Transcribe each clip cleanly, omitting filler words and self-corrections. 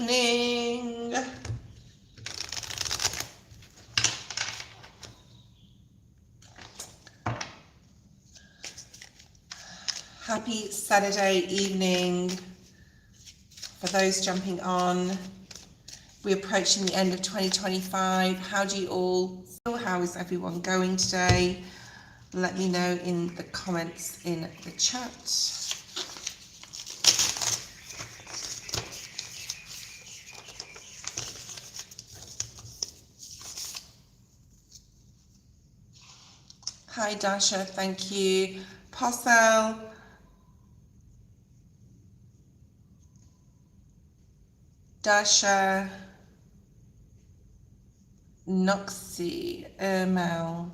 evening. Happy Saturday evening. For those jumping on, we're approaching the end of 2025. How do you all feel? How is everyone going today? Let me know in the comments in the chat. Hi Dasha, thank you. Posel, Dasha, Noxie, Ermel.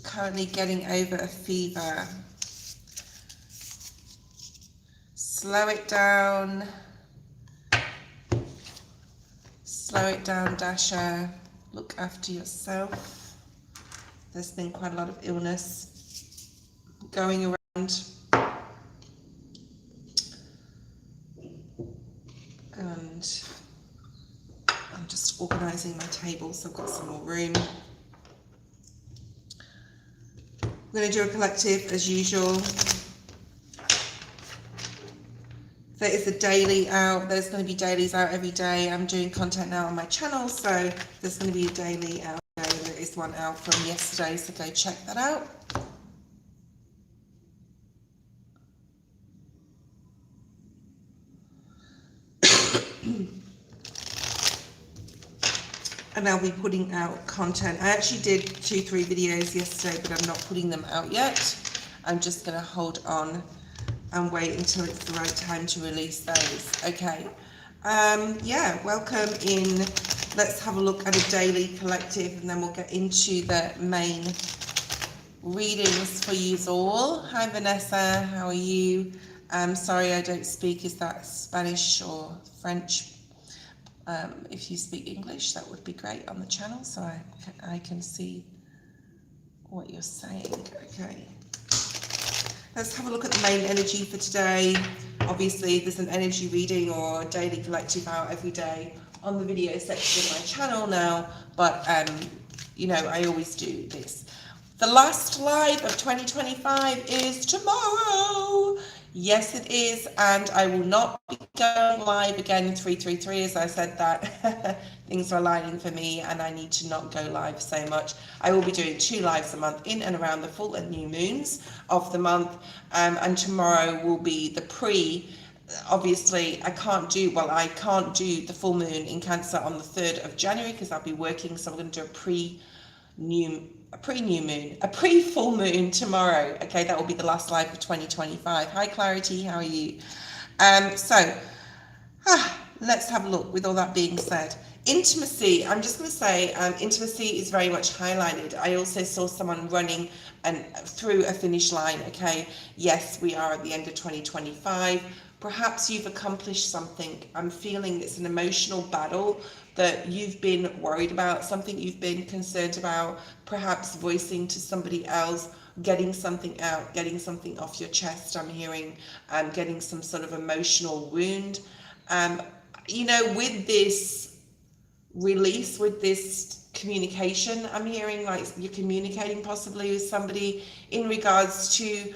Currently getting over a fever. Slow it down. Slow it down, Dasha. Look after yourself. There's been quite a lot of illness going around. And I'm just organising my table so I've got some more room. I'm going to do a collective as usual. There is a daily out. There's going to be dailies out every day. I'm doing content now on my channel, so there's going to be a daily out. There is one out from yesterday, so go check that out. And I'll be putting out content. I actually did 2-3 videos yesterday, but I'm not putting them out yet. I'm just going to hold on and wait until it's the right time to release those. Okay. Yeah, welcome in. Let's have a look at a daily collective, and then we'll get into the main readings for you all. Hi Vanessa, how are you? Sorry I don't speak, is that Spanish or French? If you speak English, that would be great on the channel, so I can see what you're saying. Okay. Let's have a look at the main energy for today. Obviously, there's an energy reading or a daily collective out every day on the video section of my channel now, but you know, I always do this. The last live of 2025 is tomorrow. Yes, it is, and I will not be going live again 333, as I said that things are aligning for me and I need to not go live so much. I will be doing 2 lives a month in and around the full and new moons of the month, and tomorrow will be the obviously I can't do the full moon in Cancer on the 3rd of January because I'll be working, so I'm going to do a pre-full moon tomorrow. Okay, that will be the last live of 2025. Hi Clarity, how are you? Let's have a look. With all that being said, intimacy, I'm just going to say intimacy is very much highlighted. I also saw someone running through a finish line. Okay, yes, we are at the end of 2025. Perhaps you've accomplished something. I'm feeling it's an emotional battle that you've been worried about, something you've been concerned about, perhaps voicing to somebody else, getting something out, getting something off your chest. I'm hearing getting some sort of emotional wound. You know, with this release, with this communication, I'm hearing like you're communicating possibly with somebody in regards to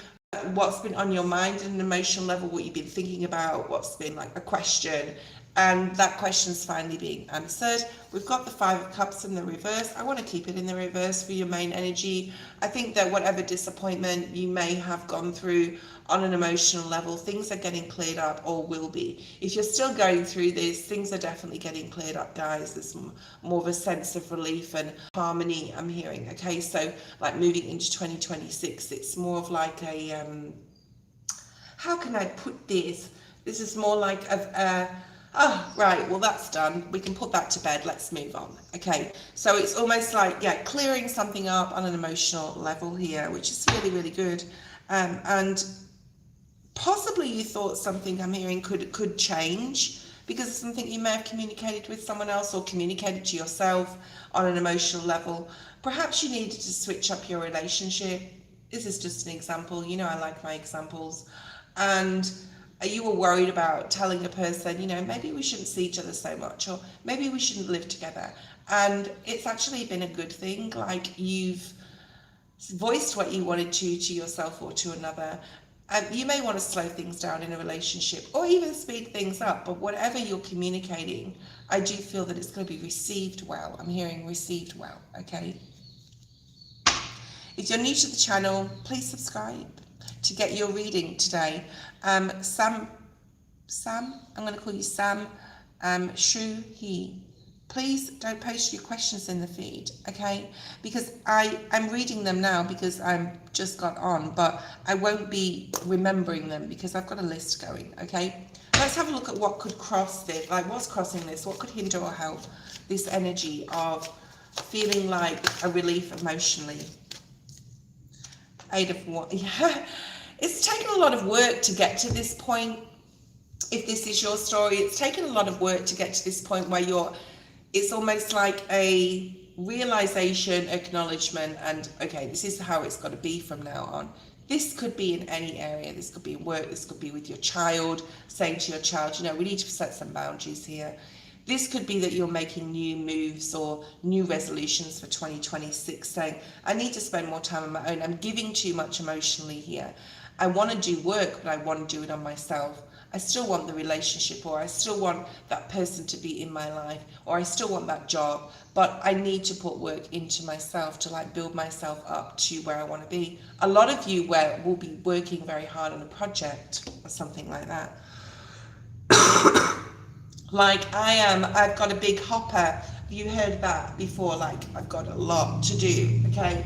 what's been on your mind at an emotional level, what you've been thinking about, what's been like a question, and that question's finally being answered. We've got the 5 of Cups in the reverse. I want to keep it in the reverse for your main energy. I think that whatever disappointment you may have gone through on an emotional level, things are getting cleared up or will be. If you're still going through this, things are definitely getting cleared up, guys. There's more of a sense of relief and harmony I'm hearing. Okay, so like moving into 2026, it's more of like a, how can I put this? This is more like oh, right, well, that's done. We can put that to bed. Let's move on. Okay, so it's almost like, yeah, clearing something up on an emotional level here, which is really, really good. And possibly you thought something I'm hearing could change because it's something you may have communicated with someone else or communicated to yourself on an emotional level. Perhaps you needed to switch up your relationship This is just an example. You know, I like my examples. And you were worried about telling a person, you know, maybe we shouldn't see each other so much, or maybe we shouldn't live together. And it's actually been a good thing. Like, you've voiced what you wanted to yourself or to another. You may want to slow things down in a relationship or even speed things up, but whatever you're communicating, I do feel that it's going to be received well. I'm hearing received well, okay? If you're new to the channel, please subscribe to get your reading today. Sam, I'm going to call you Sam Shu He. Please don't post your questions in the feed, okay? Because I'm reading them now because I'm just got on, but I won't be remembering them because I've got a list going, okay? Let's have a look at what could cross this, like what's crossing this, what could hinder or help this energy of feeling like a relief emotionally. Eight of Wands. Yeah, it's taken a lot of work to get to this point. If this is your story, it's taken a lot of work to get to this point where it's almost like a realization, acknowledgement, and okay, this is how it's got to be from now on. This could be in any area. This could be in work. This could be with your child, saying to your child, you know, we need to set some boundaries here. This could be that you're making new moves or new resolutions for 2026, saying, I need to spend more time on my own. I'm giving too much emotionally here. I want to do work, but I want to do it on myself. I still want the relationship, or I still want that person to be in my life, or I still want that job, but I need to put work into myself to like build myself up to where I want to be. A lot of you will be working very hard on a project or something like that. Like I am, I've got a big hopper. Have you heard that before? Like, I've got a lot to do, okay?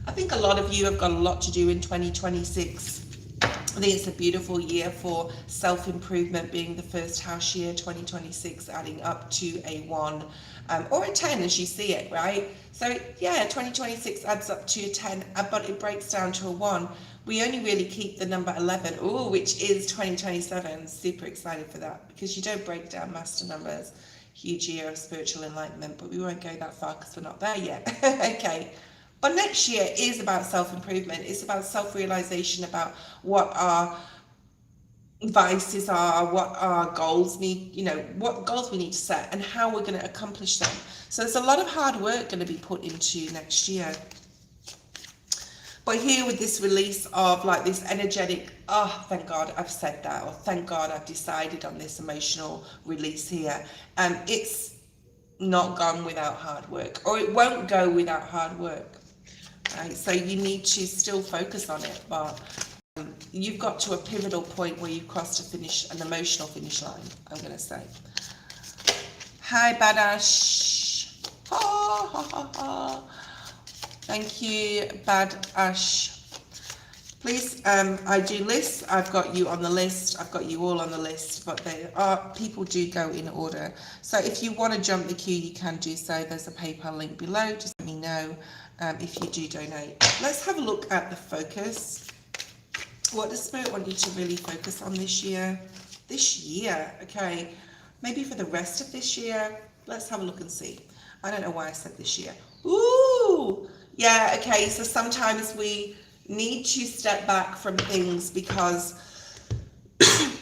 I think a lot of you have got a lot to do in 2026. I think it's a beautiful year for self-improvement, being the first house year, 2026, adding up to a 1 or a 10 as you see it, right? So yeah, 2026 adds up to a 10, but it breaks down to a 1. We only really keep the number 11, which is 2027. Super excited for that, because you don't break down master numbers. Huge year of spiritual enlightenment, but we won't go that far because we're not there yet. Okay. But next year is about self-improvement. It's about self-realization, about what our vices are, what our goals need, you know, what goals we need to set and how we're going to accomplish them. So there's a lot of hard work going to be put into next year. But here with this release of like this energetic, oh, thank God I've said that, or thank God I've decided on this emotional release here. It's not gone without hard work, or it won't go without hard work. Right, so you need to still focus on it, but you've got to a pivotal point where you've crossed an emotional finish line, I'm going to say. Hi, Badash. Ha, ha, ha, ha. Thank you, Bad Ash. Please, I do lists. I've got you on the list. I've got you all on the list, but people do go in order. So if you want to jump the queue, you can do so. There's a PayPal link below. Just let me know if you do donate. Let's have a look at the focus. What does Spirit want you to really focus on this year? This year, okay. Maybe for the rest of this year. Let's have a look and see. I don't know why I said this year. Ooh, yeah, okay. So sometimes we need to step back from things because,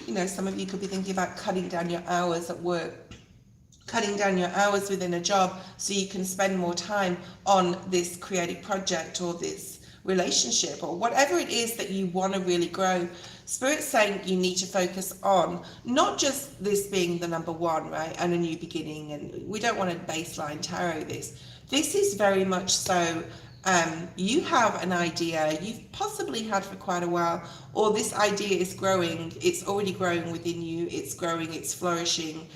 you know, some of you could be thinking about cutting down your hours at work, cutting down your hours within a job so you can spend more time on this creative project or this relationship or whatever it is that you want to really grow. Spirit's saying you need to focus on not just this being the number 1, right, and a new beginning, and we don't want to baseline tarot this. This is very much so you have an idea you've possibly had for quite a while, or this idea is growing, it's already growing within you, it's growing, it's flourishing.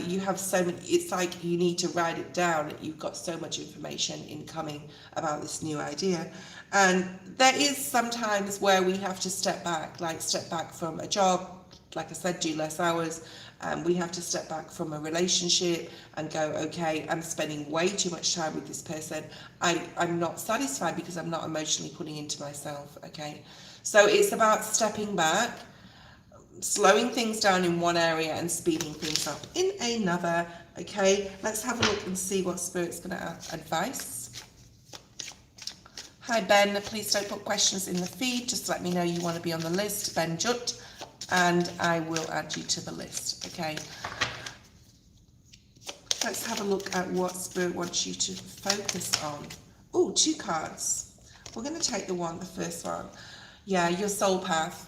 You have so many, it's like you need to write it down. You've got so much information incoming about this new idea. And there is sometimes where we have to step back, like step back from a job, like I said, do less hours. We have to step back from a relationship and go, okay, I'm spending way too much time with this person. I'm not satisfied because I'm not emotionally putting into myself, okay? So it's about stepping back, slowing things down in one area and speeding things up in another, okay? Let's have a look and see what Spirit's going to advise. Hi Ben, please don't put questions in the feed. Just let me know you want to be on the list, Ben Jutt, and I will add you to the list. Okay. Let's have a look at what Spirit wants you to focus on. Oh, 2 cards. We're going to take the first one. Yeah, your soul path.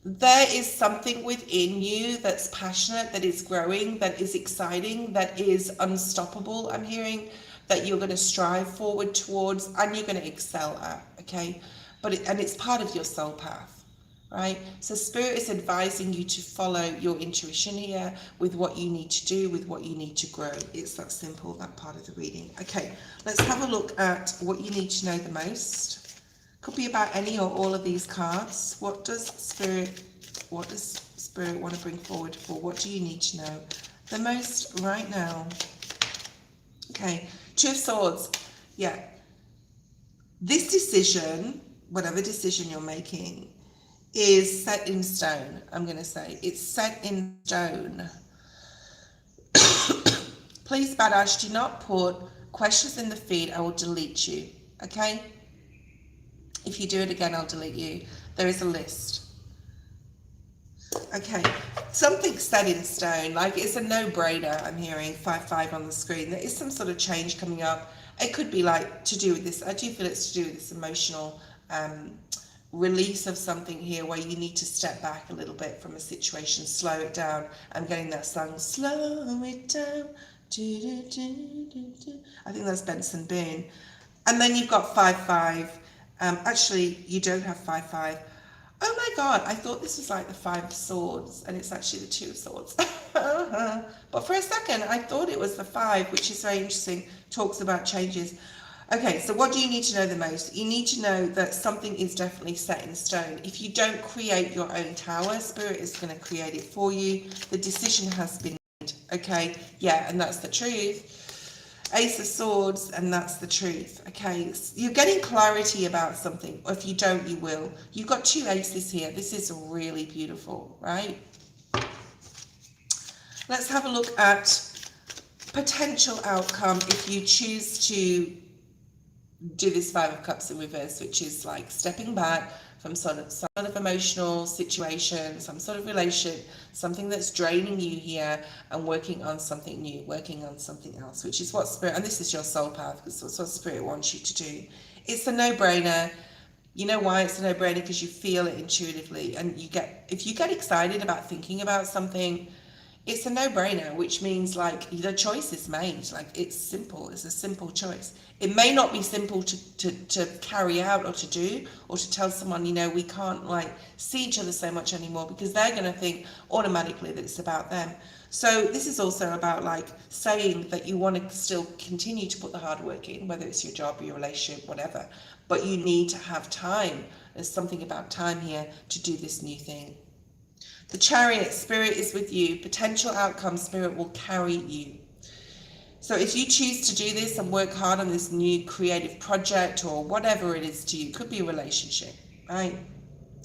There is something within you that's passionate, that is growing, that is exciting, that is unstoppable, I'm hearing, that you're going to strive forward towards and you're going to excel at, okay? And it's part of your soul path, right? So Spirit is advising you to follow your intuition here with what you need to do, with what you need to grow. It's that simple, that part of the reading. Okay, let's have a look at what you need to know the most. Could be about any or all of these cards. What does Spirit want to bring forward for? What do you need to know the most right now? Okay, 2 of Swords. Yeah. This decision, whatever decision you're making, is set in stone, I'm going to say. It's set in stone. Please, Badash, do not put questions in the feed. I will delete you, okay? If you do it again, I'll delete you. There is a list. Okay, something set in stone, like it's a no-brainer. I'm hearing 5-5 on the screen. There is some sort of change coming up. It could be like to do with this. I do feel it's to do with this emotional release of something here where you need to step back a little bit from a situation, slow it down. I'm getting that song, slow it down. I think that's Benson Boone. And then you've got 5-5. Actually, you don't have 5-5. Oh my God, I thought this was like the 5 of Swords, and it's actually the 2 of Swords. But for a second, I thought it was the 5, which is very interesting. Talks about changes. Okay, so what do you need to know the most? You need to know that something is definitely set in stone. If you don't create your own tower, Spirit is going to create it for you. The decision has been made. Okay, yeah, and that's the truth. Ace of Swords, and that's the truth. Okay, you're getting clarity about something. Or if you don't, you will. You've got 2 aces here. This is really beautiful, right? Let's have a look at potential outcome if you choose to do this 5 of Cups in reverse, which is like stepping back from some sort of emotional situation, some sort of relationship, something that's draining you here, and working on something new, working on something else, which is what Spirit, and this is your soul path, because that's what Spirit wants you to do. It's a no-brainer. You know why it's a no-brainer? Because you feel it intuitively, and if you get excited about thinking about something, it's a no-brainer, which means like the choice is made. Like it's simple. It's a simple choice. It may not be simple to carry out or to do, or to tell someone, you know, we can't like see each other so much anymore, because they're going to think automatically that it's about them. So this is also about like saying that you want to still continue to put the hard work in, whether it's your job or your relationship, whatever, but you need to have time. There's something about time here to do this new thing. The Chariot, Spirit is with you. Potential outcome, Spirit will carry you. So if you choose to do this and work hard on this new creative project or whatever it is to you, it could be a relationship, right?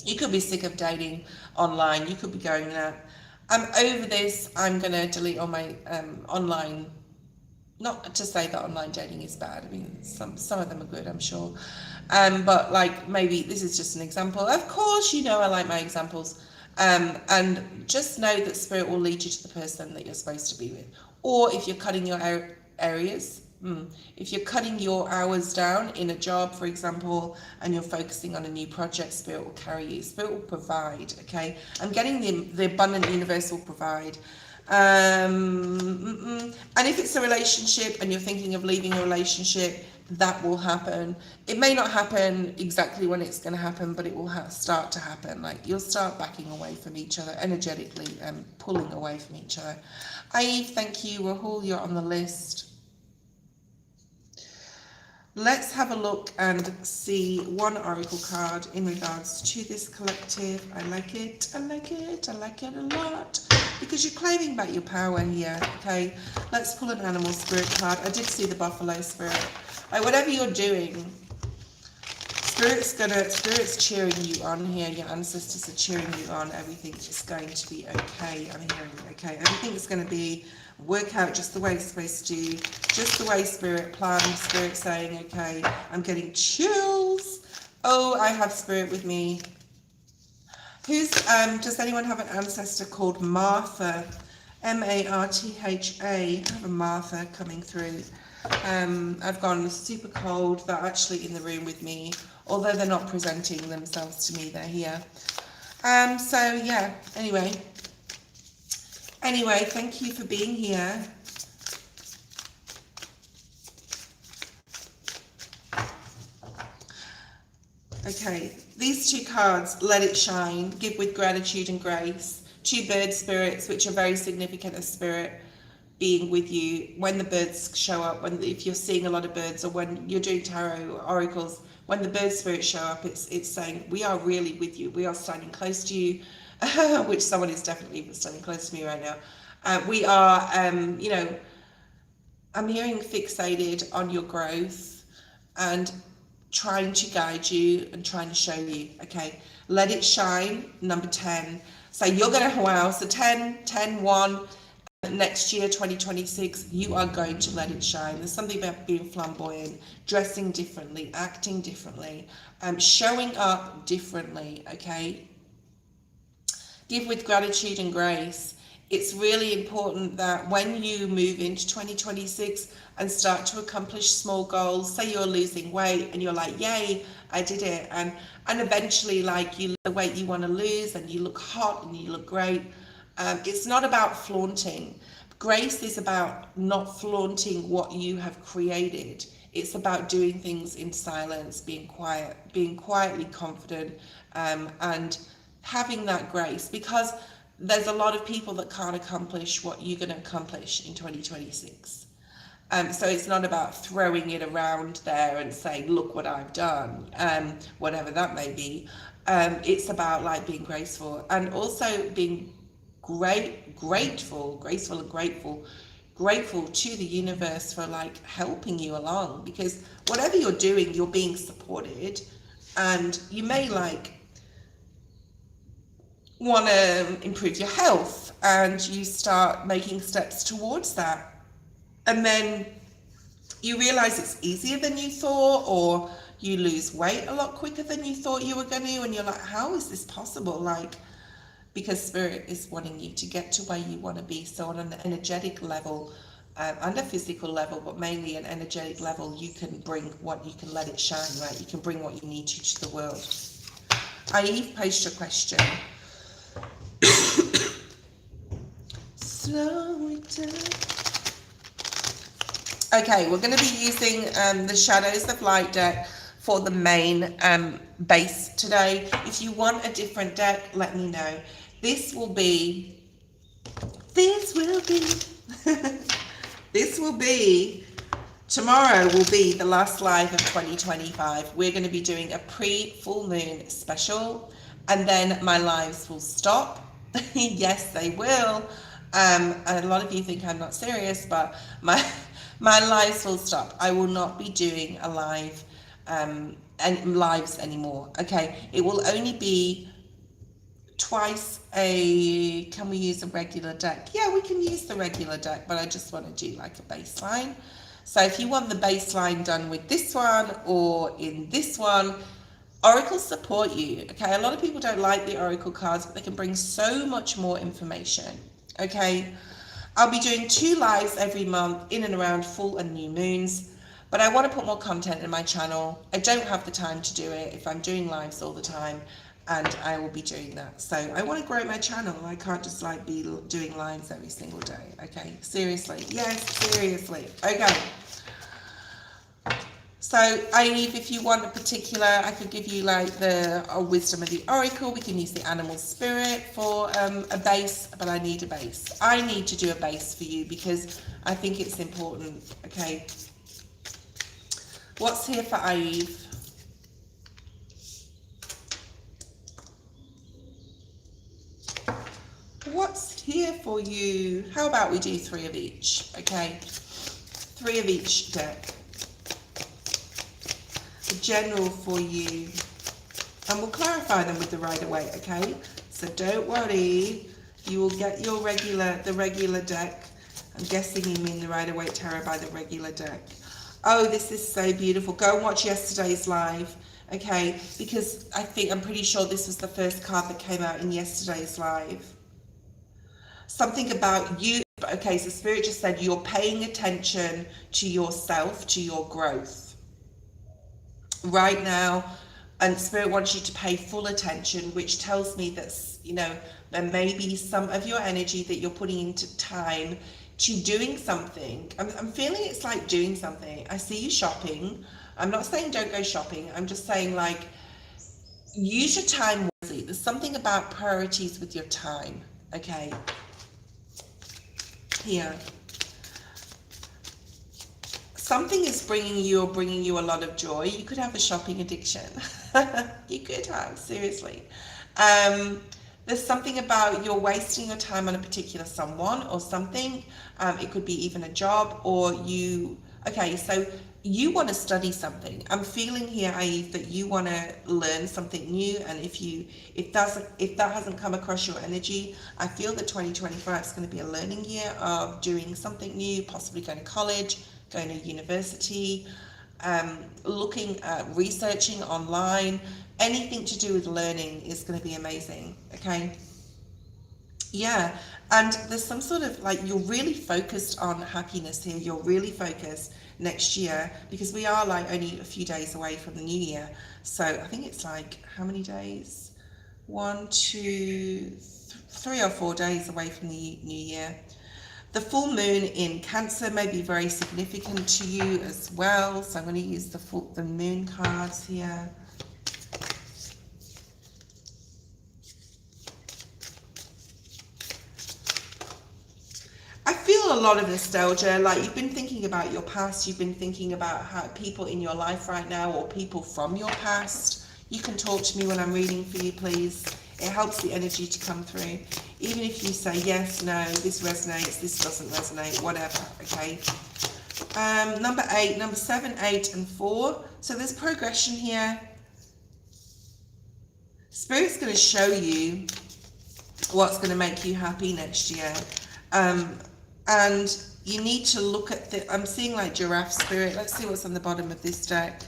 You could be sick of dating online. You could be going that. I'm over this. I'm going to delete all my online. Not to say that online dating is bad. I mean, some of them are good, I'm sure. But like maybe this is just an example. Of course, you know I like my examples. And just know that Spirit will lead you to the person that you're supposed to be with. Or if you're cutting your areas, if you're cutting your hours down in a job, for example, and you're focusing on a new project, Spirit will carry you. Spirit will provide, okay? I'm getting the abundant universe will provide. And if it's a relationship and you're thinking of leaving a relationship, that will happen. It may not happen exactly when it's going to happen, but it will start to happen. Like you'll start backing away from each other energetically and pulling away from each other. Eve, thank you. Rahul, you're on the list. Let's have a look and see one oracle card in regards to this collective. I like it. I like it. I like it a lot. Because you're claiming back your power here, okay? Let's pull an animal spirit card. I did see the buffalo spirit. Like whatever you're doing, Spirit's cheering you on here. Your ancestors are cheering you on. Everything is going to be okay. I'm hearing, okay? Everything is going to work out just the way it's supposed to, just the way Spirit planned. Spirit saying, okay, I'm getting chills. Oh, I have spirit with me. Does anyone have an ancestor called Martha? Martha. I have a Martha coming through. I've gone super cold. They're actually in the room with me, although they're not presenting themselves to me. They're here. So yeah. Anyway, thank you for being here. Okay, these two cards, let it shine, give with gratitude and grace. Two bird spirits, which are very significant of spirit being with you when the birds show up, if you're seeing a lot of birds, or when you're doing tarot oracles, when the bird spirits show up, it's saying, we are really with you, we are standing close to you, which someone is definitely standing close to me right now. We are, you know, I'm hearing fixated on your growth and trying to guide you and trying to show you. Okay, let it shine, number 10. So you're gonna, wow, so 10 1, next year 2026, you are going to let it shine. There's something about being flamboyant, dressing differently, acting differently, showing up differently. Okay, give with gratitude and grace. It's really important that when you move into 2026 and start to accomplish small goals, say you're losing weight and you're like, yay, I did it. And eventually, like, you lose the weight you want to lose and you look hot and you look great. It's not about flaunting. Grace is about not flaunting what you have created. It's about doing things in silence, being quiet, being quietly confident, and having that grace, because there's a lot of people that can't accomplish what you're going to accomplish in 2026. So it's not about throwing it around there and saying, look what I've done, whatever that may be. It's about like being graceful, and also being grateful to the universe for like helping you along, because whatever you're doing, you're being supported, and you may like want to improve your health and you start making steps towards that, and then you realize it's easier than you thought, or you lose weight a lot quicker than you thought you were going to, and you're like, how is this possible? Like, because spirit is wanting you to get to where you want to be. So on an energetic level, and a physical level, but mainly an energetic level, you can bring what, you can let it shine, right? You can bring what you need to the world. Eve posed a question. Slow it down. Okay, we're going to be using the Shadows of Light deck for the main base today. If you want a different deck, let me know. This will be tomorrow will be the last live of 2025. We're going to be doing a pre-full moon special, and then my lives will stop. Yes, they will. A lot of you think I'm not serious, but my lives will stop. I will not be doing a live and lives anymore. Okay, it will only be twice a, can we use a regular deck? Yeah, we can use the regular deck, but I just want to do like a baseline. So if you want the baseline done with this one or in this one, oracles support you. Okay, a lot of people don't like the oracle cards, but they can bring so much more information. Okay, I'll be doing 2 lives every month in and around full and new moons, but I want to put more content in my channel. I don't have the time to do it if I'm doing lives all the time, and I will be doing that. So I want to grow my channel. I can't just like be doing lives every single day. Okay, seriously. Yes, seriously. Okay. So Eve, if you want a particular, I could give you like the wisdom of the oracle. We can use the animal spirit for a base, but I need a base. I need to do a base for you because I think it's important. Okay. What's here for Eve? What's here for you? How about we do 3 of each? Okay. 3 of each deck. General for you, and we'll clarify them with the Rider-Waite. Okay, so don't worry, you will get your the regular deck. I'm guessing you mean the Rider-Waite Tarot by the regular deck. Oh, this is so beautiful. Go and watch yesterday's live okay? Because I'm pretty sure this was the first card that came out in yesterday's live. Something about you, okay, so Spirit just said you're paying attention to yourself, to your growth right now, and Spirit wants you to pay full attention, which tells me that, you know, there may be some of your energy that you're putting into time to doing something. I'm feeling it's like doing something. I see you shopping. I'm not saying don't go shopping. I'm just saying, like, use your time wisely. There's something about priorities with your time, okay? Here. Something is bringing you a lot of joy. You could have a shopping addiction. You could have, seriously. There's something about you're wasting your time on a particular someone or something. It could be even a job, or okay, so you want to study something. I'm feeling here, Eve, that you want to learn something new, and if that hasn't come across your energy, I feel that 2025 is going to be a learning year of doing something new, possibly going to college, going to university, looking at researching online. Anything to do with learning is going to be amazing, okay? Yeah, and there's some sort of, like, you're really focused on happiness here. You're really focused next year, because we are like only a few days away from the new year. So I think it's like, how many days? 1, 2, 3 or 4 days away from the new year. The full moon in Cancer may be very significant to you as well. So I'm going to use the moon cards here. I feel a lot of nostalgia, like you've been thinking about your past, you've been thinking about how people in your life right now, or people from your past. You can talk to me when I'm reading for you, please. It helps the energy to come through. Even if you say yes, no, this resonates, this doesn't resonate, whatever, okay? Number 8, number 7, 8, and 4. So there's progression here. Spirit's going to show you what's going to make you happy next year. And you need to look at I'm seeing like giraffe spirit. Let's see what's on the bottom of this deck.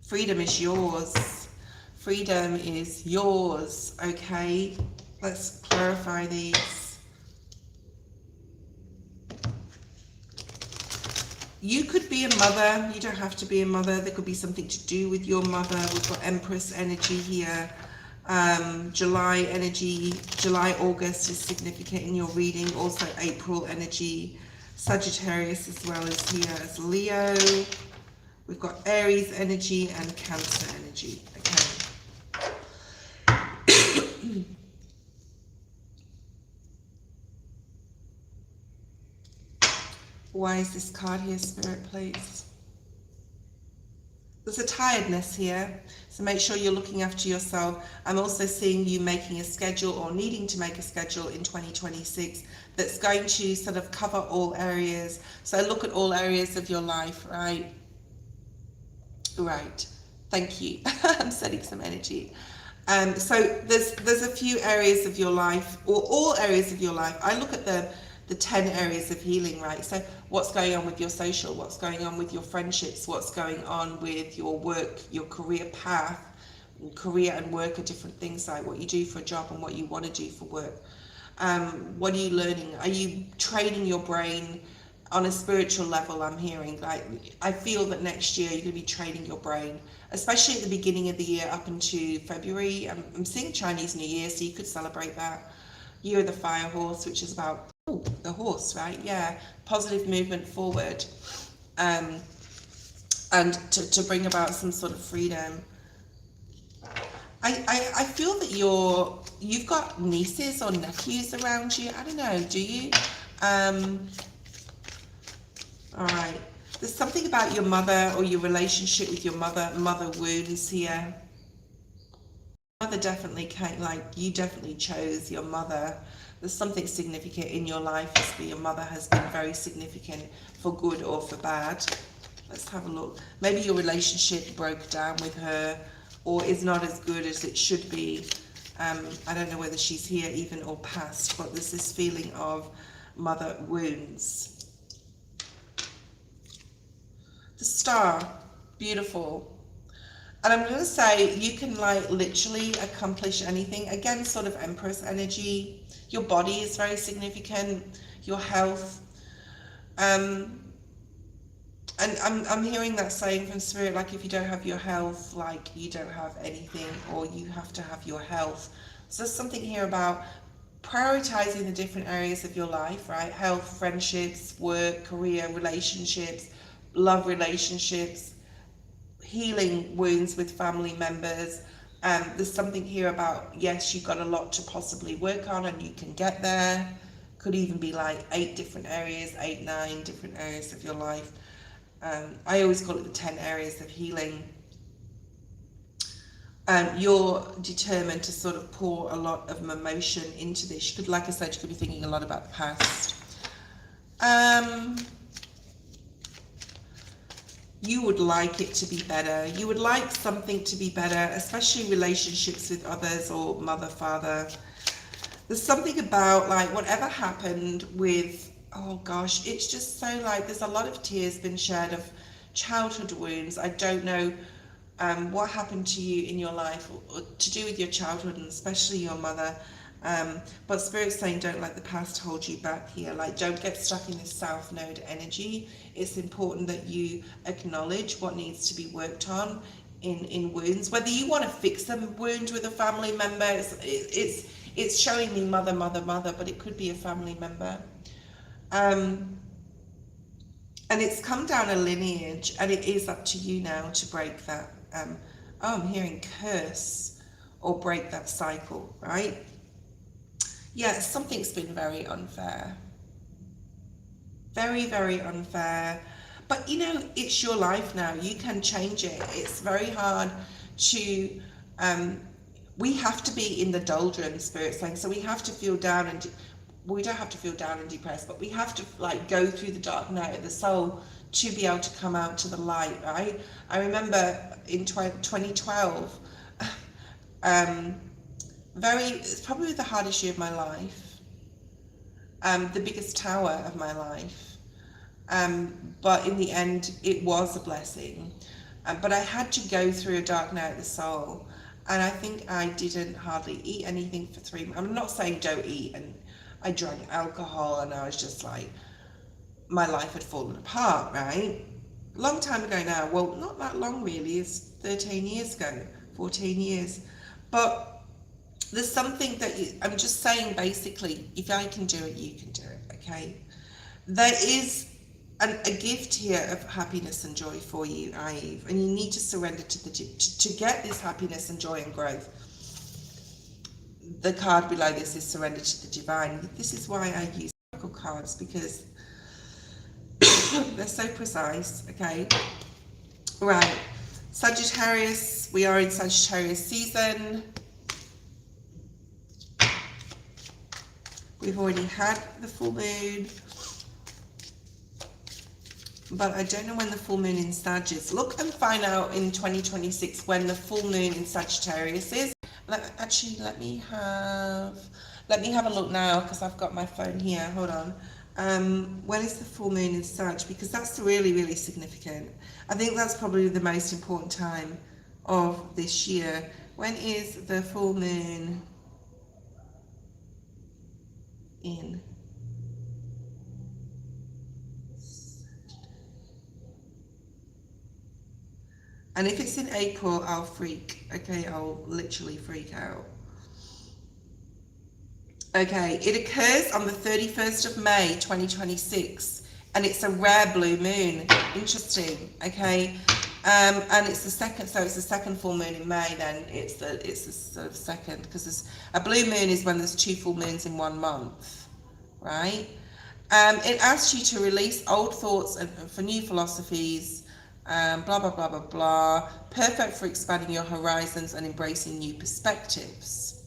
Freedom is yours. Freedom is yours, okay? Let's clarify these. You could be a mother. You don't have to be a mother. There could be something to do with your mother. We've got Empress energy here. July energy, July, August is significant in your reading. Also April energy, Sagittarius as well as here as Leo. We've got Aries energy and Cancer energy, okay. Why is this card here, Spirit, please? There's a tiredness here, so make sure you're looking after yourself. I'm also seeing you making a schedule, or needing to make a schedule in 2026 that's going to sort of cover all areas. So look at all areas of your life, right? Right. Thank you. I'm setting some energy. So there's a few areas of your life, or all areas of your life. I look at the 10 areas of healing, right? So what's going on with your social, what's going on with your friendships, what's going on with your work, your career path. Career and work are different things, like what you do for a job and what you want to do for work. What are you learning? Are you training your brain on a spiritual level? I'm hearing, like, I feel that next year you're going to be training your brain, especially at the beginning of the year up into February. I'm seeing Chinese New Year, so you could celebrate that. Year of the Fire Horse, which is about the horse, right? Yeah, positive movement forward, and to bring about some sort of freedom. I feel that you've got nieces or nephews around you. I don't know, do you? All right. There's something about your mother, or your relationship with your mother wounds here. Mother definitely came, like, you definitely chose your mother. There's something significant in your life where your mother has been very significant, for good or for bad. Let's have a look. Maybe your relationship broke down with her, or is not as good as it should be. I don't know whether she's here even or past, but there's this feeling of mother wounds. The Star, beautiful. And I'm going to say you can like literally accomplish anything. Again, sort of Empress energy. Your body is very significant. Your health. And I'm hearing that saying from Spirit, like if you don't have your health, like you don't have anything, or you have to have your health. So there's something here about prioritizing the different areas of your life, right? Health, friendships, work, career, relationships, love relationships, healing wounds with family members. There's something here about, yes, you've got a lot to possibly work on and you can get there. Could even be like 8 different areas, 8, 9 different areas of your life. I always call it the 10 areas of healing. You're determined to sort of pour a lot of emotion into this. You could, like I said, you could be thinking a lot about the past. You would like it to be better. You would like something to be better, especially relationships with others or mother, father. There's something about like whatever happened with, oh gosh, it's just so like there's a lot of tears been shed of childhood wounds. I don't know what happened to you in your life or to do with your childhood and especially your mother. But Spirit's saying don't let the past hold you back here. Like don't get stuck in this South Node energy. It's important that you acknowledge what needs to be worked on in wounds. Whether you want to fix a wound with a family member, it's showing me mother, but it could be a family member. And it's come down a lineage, and it is up to you now to break that. I'm hearing curse or break that cycle, right? Yeah, something's been very unfair. Very, very unfair. But you know, it's your life now. You can change it. It's very hard to, we have to be in the doldrums, Spirit saying, so we have to feel down and, we don't have to feel down and depressed, but we have to like go through the dark night of the soul to be able to come out to the light, right? I remember in 2012, it's probably the hardest year of my life, the biggest tower of my life, but in the end it was a blessing, but I had to go through a dark night of the soul, and I think I didn't hardly eat anything for 3 months. I'm not saying don't eat, and I drank alcohol, and I was just like, my life had fallen apart, right? Long time ago now. Well, not that long really. It's 13 years ago, 14 years. But there's something that I'm just saying, basically, if I can do it, you can do it, okay? There is a gift here of happiness and joy for you, Eve, and you need to surrender to get this happiness and joy and growth. The card below this is surrender to the divine. This is why I use oracle cards, because they're so precise, okay? Right, Sagittarius, we are in Sagittarius season. We've already had the full moon, but I don't know when the full moon in Sag is. Look and find out in 2026 when the full moon in Sagittarius is. Let me have a look now, because I've got my phone here. Hold on. When is the full moon in Sag? Because that's really, really significant. I think that's probably the most important time of this year. When is the full moon in? And if it's in April, I'll freak. Okay, I'll literally freak out. Okay, it occurs on the 31st of May, 2026, and it's a rare blue moon. Interesting, okay? And it's the second, so it's the second full moon in May. Then it's the sort of second, because a blue moon is when there's 2 full moons in 1 month, right? It asks you to release old thoughts and for new philosophies. Blah, blah, blah, blah, blah. Perfect for expanding your horizons and embracing new perspectives.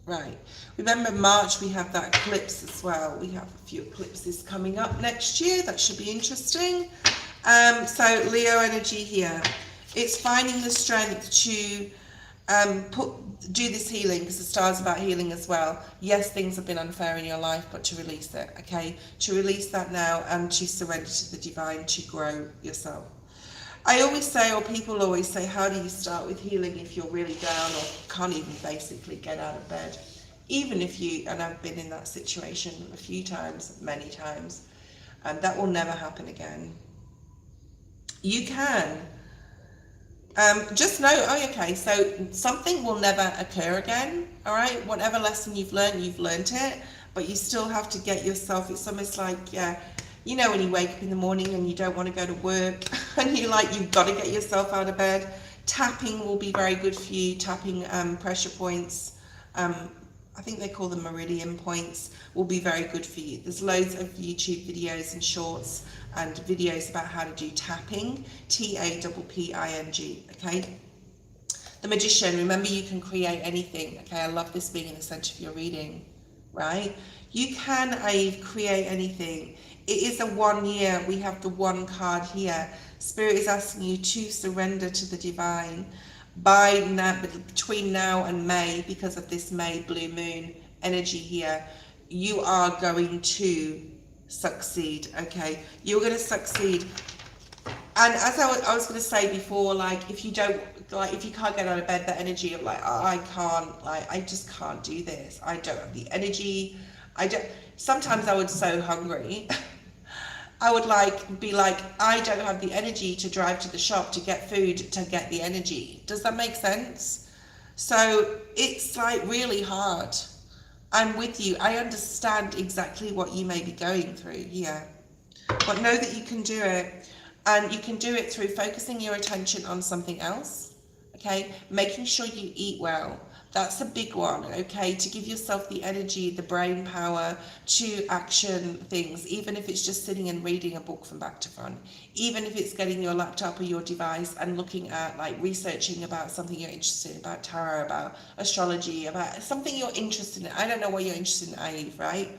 Right. Remember March, we have that eclipse as well. We have a few eclipses coming up next year. That should be interesting. So Leo energy here. It's finding the strength to do this healing, because the star's about healing as well. Yes, things have been unfair in your life, but to release it, okay? To release that now and to surrender to the divine to grow yourself. I always say, or people always say, how do you start with healing if you're really down or can't even basically get out of bed? Even if you, and I've been in that situation a few times, many times, and that will never happen again. You can. Just know, oh, okay, so something will never occur again, all right? Whatever lesson you've learned it, but you still have to get yourself, it's almost like, yeah, you know, when you wake up in the morning and you don't want to go to work and you've got to get yourself out of bed, tapping will be very good for you, tapping pressure points, I think they call them meridian points, will be very good for you. There's loads of YouTube videos and shorts and videos about how to do tapping, Tapping, okay? The Magician, remember you can create anything, okay? I love this being in the center of your reading, right? You can create anything. It is a 1 year, we have the 1 card here. Spirit is asking you to surrender to the divine. By now, between now and May, because of this May blue moon energy here, you are going to succeed, okay? You're going to succeed. And as I was going to say before, like, if you can't get out of bed, that energy of like, oh, I just can't do this. I don't have the energy. Sometimes I was so hungry. I would be like, I don't have the energy to drive to the shop to get food, to get the energy. Does that make sense? So it's like really hard. I'm with you. I understand exactly what you may be going through here. But know that you can do it. And you can do it through focusing your attention on something else. Okay? Making sure you eat well. That's a big one, okay? To give yourself the energy, the brain power to action things, even if it's just sitting and reading a book from back to front, even if it's getting your laptop or your device and looking at, like, researching about something you're interested in, about tarot, about astrology, about something you're interested in. I don't know what you're interested in, Eve, right?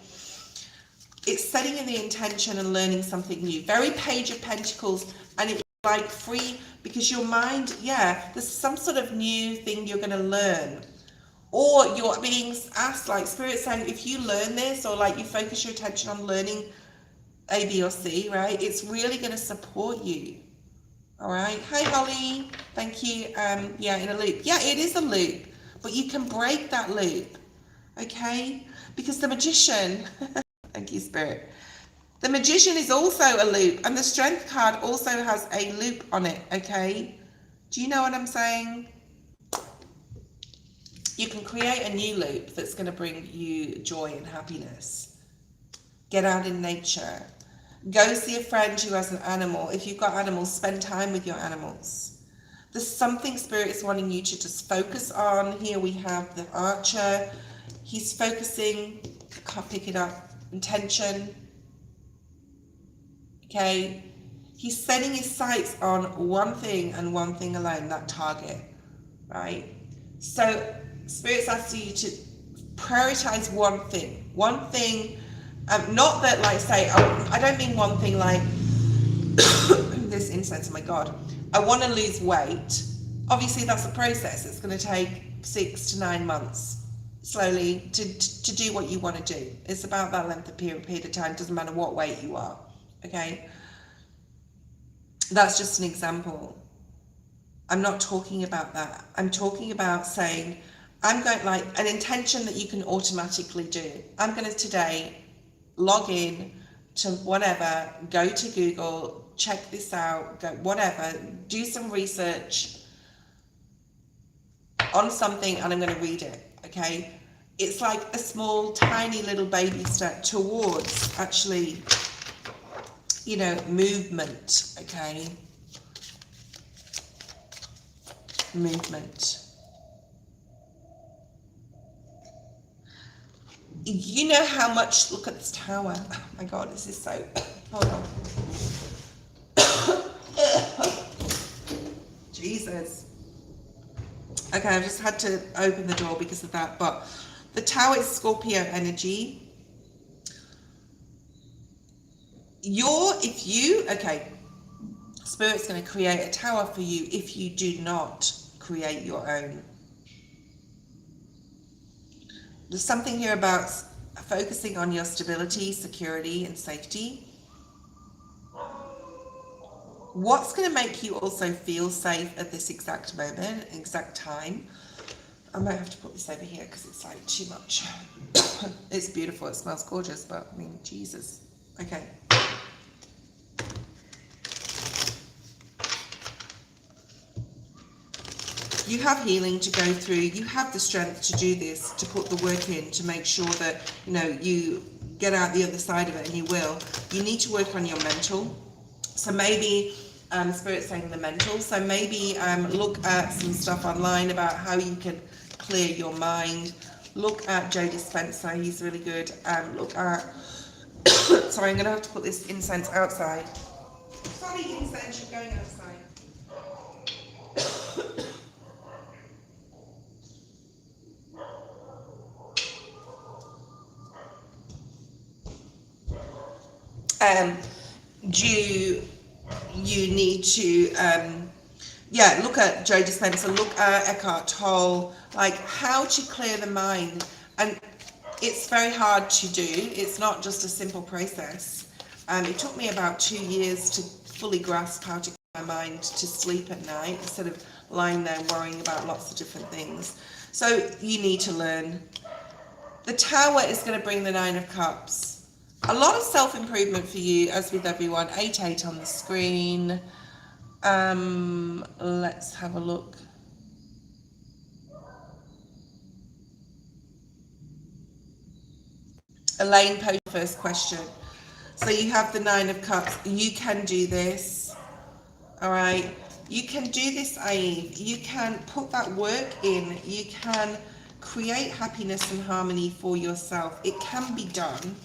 It's setting in the intention and learning something new. Very Page of Pentacles, and it's like free, because your mind, yeah, there's some sort of new thing you're going to learn. Or you're being asked, like Spirit saying, if you learn this, or like you focus your attention on learning A, B, or C, right? It's really going to support you. All right. Hi, Holly. Thank you. Yeah, in a loop. Yeah, it is a loop, but you can break that loop. Okay? Because the Magician, thank you, Spirit. The Magician is also a loop, and the Strength card also has a loop on it. Okay? Do you know what I'm saying? You can create a new loop that's going to bring you joy and happiness. Get out in nature. Go see a friend who has an animal. If you've got animals, spend time with your animals. There's something Spirit is wanting you to just focus on. Here we have the Archer. He's focusing, can't pick it up, intention. Okay? He's setting his sights on one thing and one thing alone, that target, right? So Spirit's asking you to prioritize one thing. One thing, not that, like, say, I don't mean one thing like this incense, oh my God. I want to lose weight. Obviously, that's a process. It's going to take 6 to 9 months, slowly, to do what you want to do. It's about that length of period of time. Doesn't matter what weight you are, okay? That's just an example. I'm not talking about that. I'm talking about saying, I'm going, like, an intention that you can automatically do. I'm going to today log in to whatever, go to Google, check this out, go whatever, do some research on something, and I'm going to read it, okay? It's like a small, tiny little baby step towards actually, you know, movement, okay? Movement. You know how much, look at this tower. Oh my God, this is so, hold on. Jesus. Okay, I've just had to open the door because of that, but the tower is Scorpio energy. Okay, Spirit's going to create a tower for you if you do not create your own. There's something here about focusing on your stability, security, and safety. What's going to make you also feel safe at this exact moment, exact time? I might have to put this over here because it's like too much. It's beautiful, it smells gorgeous, but I mean, Jesus. Okay. You have healing to go through. You have the strength to do this, to put the work in, to make sure that, you know, you get out the other side of it, and you will. You need to work on your mental. So maybe, Spirit's saying the mental. So maybe look at some stuff online about how you can clear your mind. Look at Joe Dispenza, he's really good. Look at, sorry, I'm going to have to put this incense outside. Sorry, incense, you're going outside. You need to look at Joe Dispenza, look at Eckhart Tolle, like how to clear the mind. And it's very hard to do. It's not just a simple process. It took me about 2 years to fully grasp how to clear my mind to sleep at night instead of lying there worrying about lots of different things. So you need to learn. The Tower is going to bring the 9 of Cups. A lot of self-improvement for you, as with everyone. 8-8 on the screen. Let's have a look. Elaine posed the first question. So you have the 9 of Cups. You can do this. All right. You can do this, Eve. You can put that work in. You can create happiness and harmony for yourself. It can be done.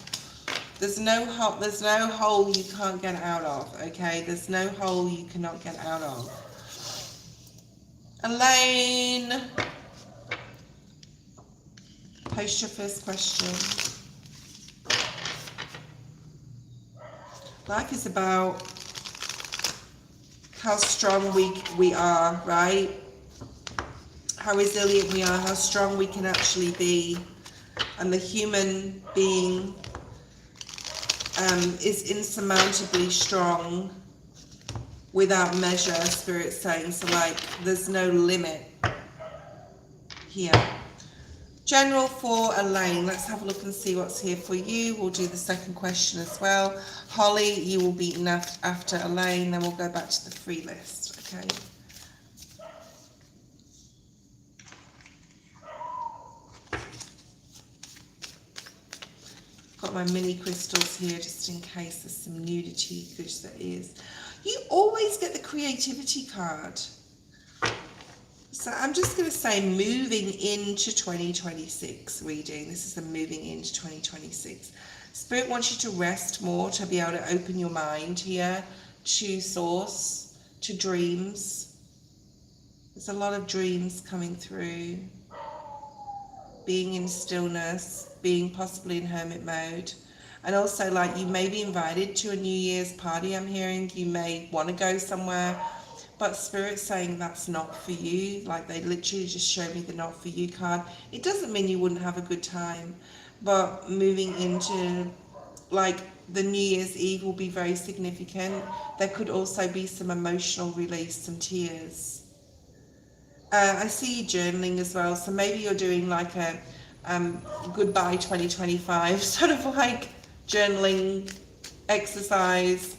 There's no hole you can't get out of, okay? There's no hole you cannot get out of. Elaine, post your first question. Life is about how strong we are, right? How resilient we are, how strong we can actually be. And the human being is insurmountably strong without measure, Spirit's saying. So like there's no limit here. General for Elaine. Let's have a look and see what's here for you. We'll do the second question as well. Holly, you will be after Elaine, then we'll go back to the free list. Okay. Got my mini crystals here just in case there's some nudity, which there is. You always get the creativity card. So I'm just going to say moving into 2026 reading. This is a moving into 2026. Spirit wants you to rest more, to be able to open your mind here to source, to dreams. There's a lot of dreams coming through. Being in stillness, being possibly in hermit mode. And also, like, you may be invited to a New Year's party, I'm hearing. You may want to go somewhere, but Spirit's saying that's not for you. Like, they literally just showed me the not for you card. It doesn't mean you wouldn't have a good time, but moving into, like, the New Year's Eve will be very significant. There could also be some emotional release, some tears. I see you journaling as well, so maybe you're doing like a goodbye 2025 sort of like journaling exercise,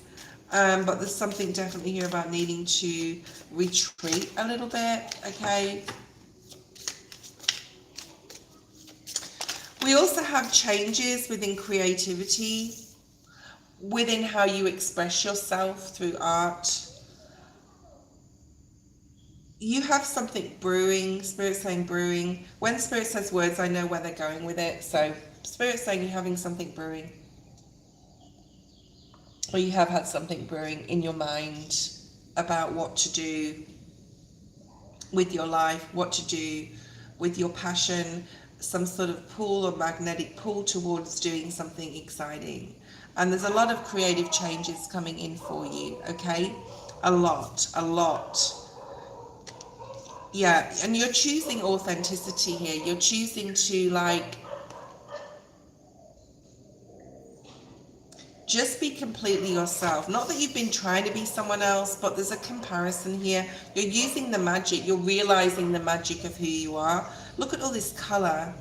but there's something definitely here about needing to retreat a little bit, okay? We also have changes within creativity, within how you express yourself through art. You have something brewing. Spirit's saying brewing. When Spirit says words, I know where they're going with it. So Spirit's saying you're having something brewing. Or you have had something brewing in your mind about what to do with your life, what to do with your passion, some sort of pull or magnetic pull towards doing something exciting. And there's a lot of creative changes coming in for you, okay? A lot. Yeah, and you're choosing authenticity here. You're choosing to, like, Just be completely yourself. Not that you've been trying to be someone else, but there's a comparison here. You're using the magic. You're realizing the magic of who you are. Look at all this color.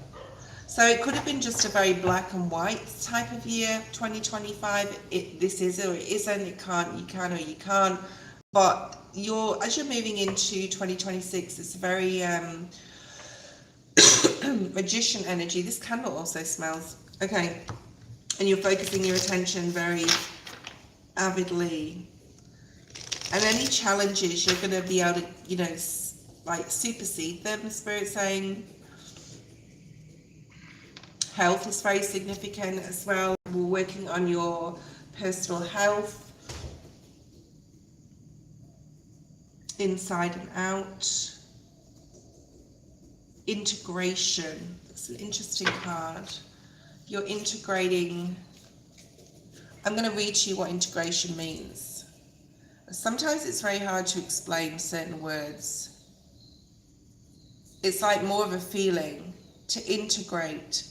So it could have been just a very black and white type of year, 2025. This is or it isn't. It can't. You can or you can't. But as you're moving into 2026, it's very magician energy. This candle also smells. Okay. And you're focusing your attention very avidly. And any challenges, you're going to be able to, you know, like supersede them, Spirit saying. Health is very significant as well. We're working on your personal health. Inside and out. Integration. It's an interesting card. You're integrating. I'm going to read to you what integration means. Sometimes it's very hard to explain certain words. It's like more of a feeling. To integrate.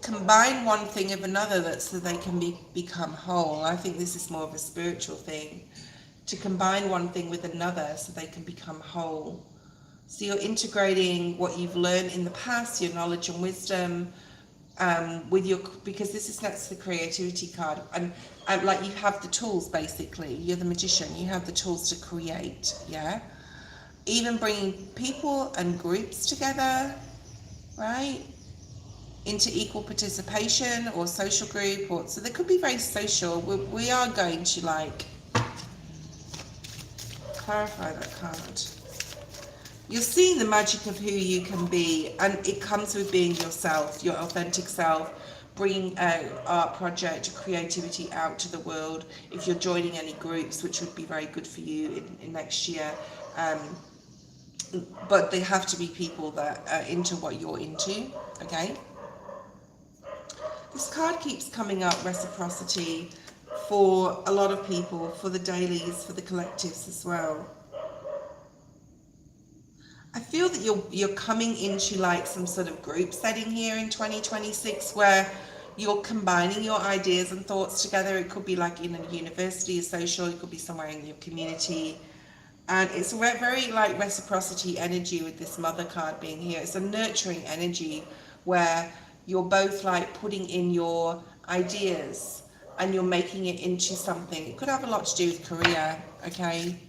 Combine one thing with another so they can become whole. I think this is more of a spiritual thing. To combine one thing with another so they can become whole. So you're integrating what you've learned in the past, your knowledge and wisdom, because this is next to the creativity card, and like you have the tools basically. You're the magician. You have the tools to create. Yeah. Even bringing people and groups together, right? Into equal participation or social group, or so they could be very social. We are going to like clarify that card. You're seeing the magic of who you can be, and it comes with being yourself, your authentic self, bringing an art project, creativity out to the world. If you're joining any groups, which would be very good for you in next year, but they have to be people that are into what you're into, okay? This card keeps coming up, reciprocity, for a lot of people, for the dailies, for the collectives as well. I feel that you're coming into like some sort of group setting here in 2026 where you're combining your ideas and thoughts together. It could be like in a university, a social, it could be somewhere in your community. And it's very like reciprocity energy with this mother card being here. It's a nurturing energy where you're both like putting in your ideas and you're making it into something. It could have a lot to do with career, okay?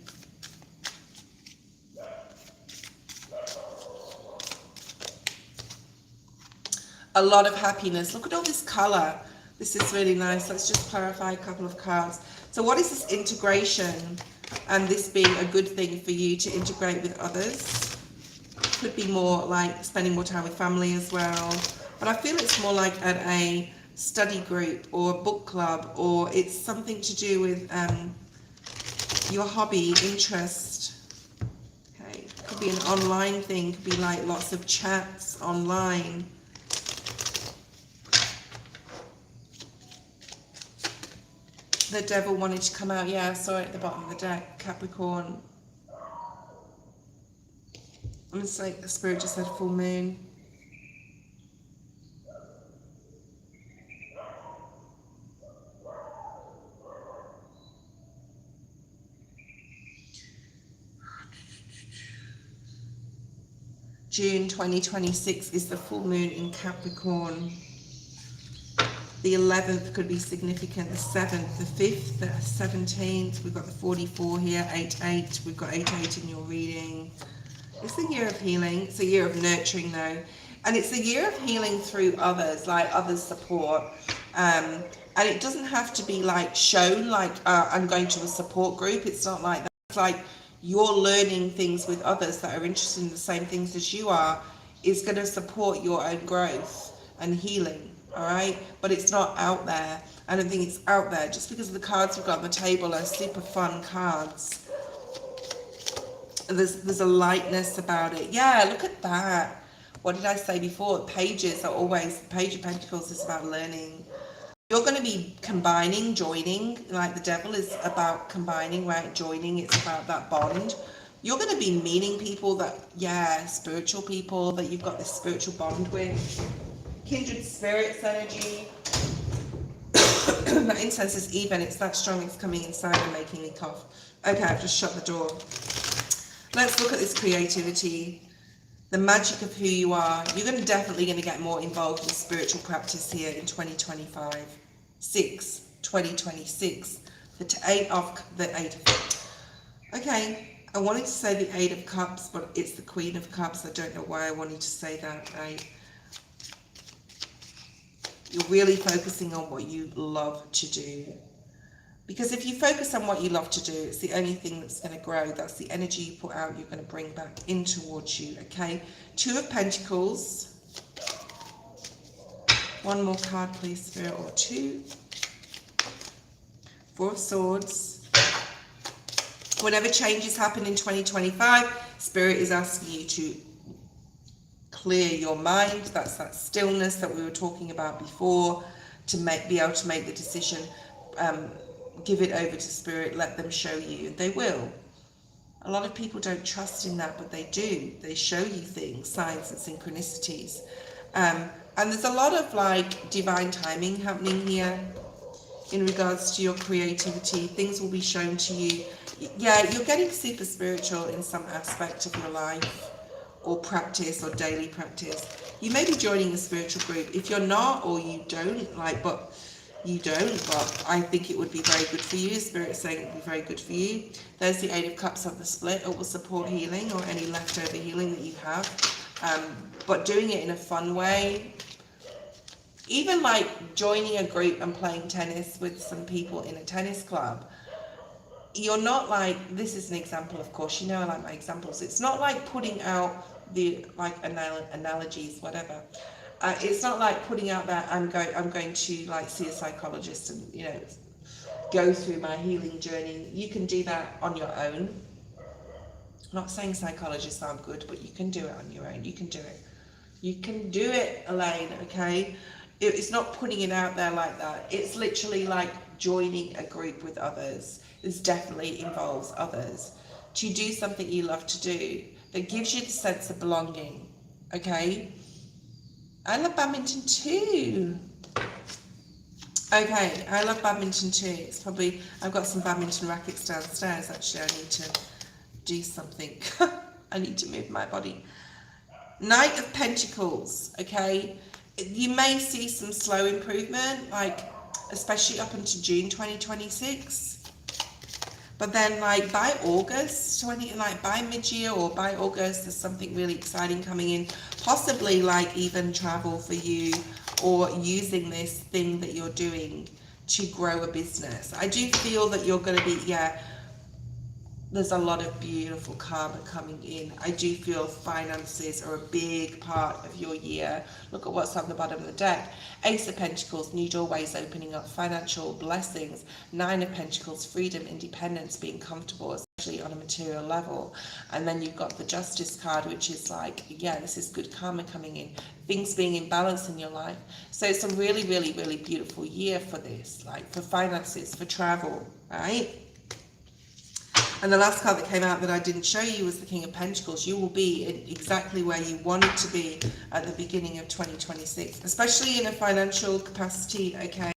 A lot of happiness. Look at all this color. This is really nice. Let's just clarify a couple of cards. So what is this integration, and this being a good thing for you to integrate with others? Could be more like spending more time with family as well. But I feel it's more like at a study group or a book club, or it's something to do with your hobby, interest. Okay, could be an online thing. Could be like lots of chats online. The devil wanted to come out. Yeah, I saw it at the bottom of the deck. Capricorn. I'm just like, the spirit just said full moon. June 2026 is the full moon in Capricorn. The 11th could be significant, the 7th, the 5th, the 17th, we've got the 44 here, 8-8, we've got 8-8 in your reading. It's a year of healing, it's a year of nurturing though. And it's a year of healing through others, like others' support. And it doesn't have to be like shown, like I'm going to a support group. It's not like that. It's like you're learning things with others that are interested in the same things as you are, is going to support your own growth and healing. All right, but it's not out there. I don't think it's out there just because the cards we've got on the table are super fun cards. There's a lightness about it. Yeah, look at that. What did I say before? Pages are always, the Page of Pentacles is about learning. You're going to be combining, joining, like the devil is about combining, right? Joining, it's about that bond. You're going to be meeting people that, yeah, spiritual people that you've got this spiritual bond with. Kindred spirits energy. That incense is even. It's that strong. It's coming inside and making me cough. Okay, I've just shut the door. Let's look at this creativity. The magic of who you are. You're definitely going to get more involved in spiritual practice here in 2025. 2026. The eight of. Okay, I wanted to say the Eight of Cups, but it's the Queen of Cups. I don't know why I wanted to say that. You're really focusing on what you love to do. Because if you focus on what you love to do, it's the only thing that's going to grow. That's the energy you put out, you're going to bring back in towards you, okay? Two of Pentacles. One more card, please, Spirit, or two. Four of Swords. Whenever changes happen in 2025, Spirit is asking you to clear your mind. That's that stillness that we were talking about before, to be able to make the decision. Give it over to Spirit, let them show you. They will. A lot of people don't trust in that, but they do. They show you things, signs and synchronicities. And there's a lot of like divine timing happening here in regards to your creativity. Things will be shown to you. Yeah, you're getting super spiritual in some aspect of your life, or practice, or daily practice. You may be joining a spiritual group. If you're not, or you don't, but I think it would be very good for you. Spirit's saying it would be very good for you. There's the Eight of Cups of the split. It will support healing or any leftover healing that you have. But doing it in a fun way. Even like joining a group and playing tennis with some people in a tennis club. You're not like, this is an example, of course, you know I like my examples. It's not like putting out the like analogies, whatever. It's not like putting out that I'm going to like see a psychologist and, you know, go through my healing journey. You can do that on your own. I'm not saying psychologists aren't good, but you can do it on your own. You can do it. You can do it, Elaine, okay? It's not putting it out there like that. It's literally like joining a group with others. This definitely involves others. To do something you love to do that gives you the sense of belonging, okay? I love badminton too. Okay, I love badminton too. It's probably, I've got some badminton rackets downstairs. Actually, I need to do something. I need to move my body. Knight of Pentacles, okay? You may see some slow improvement, like especially up into June 2026. But then like by August, by mid-year or by August, there's something really exciting coming in. Possibly like even travel for you, or using this thing that you're doing to grow a business. I do feel that you're going to be, yeah, there's a lot of beautiful karma coming in. I do feel finances are a big part of your year. Look at what's on the bottom of the deck. Ace of Pentacles, new doorways opening up, financial blessings. Nine of Pentacles, freedom, independence, being comfortable, especially on a material level. And then you've got the Justice card, which is like, yeah, this is good karma coming in. Things being in balance in your life. So it's a really, really, really beautiful year for this, like for finances, for travel, right? And the last card that came out that I didn't show you was the King of Pentacles. You will be in exactly where you wanted to be at the beginning of 2026, especially in a financial capacity, okay?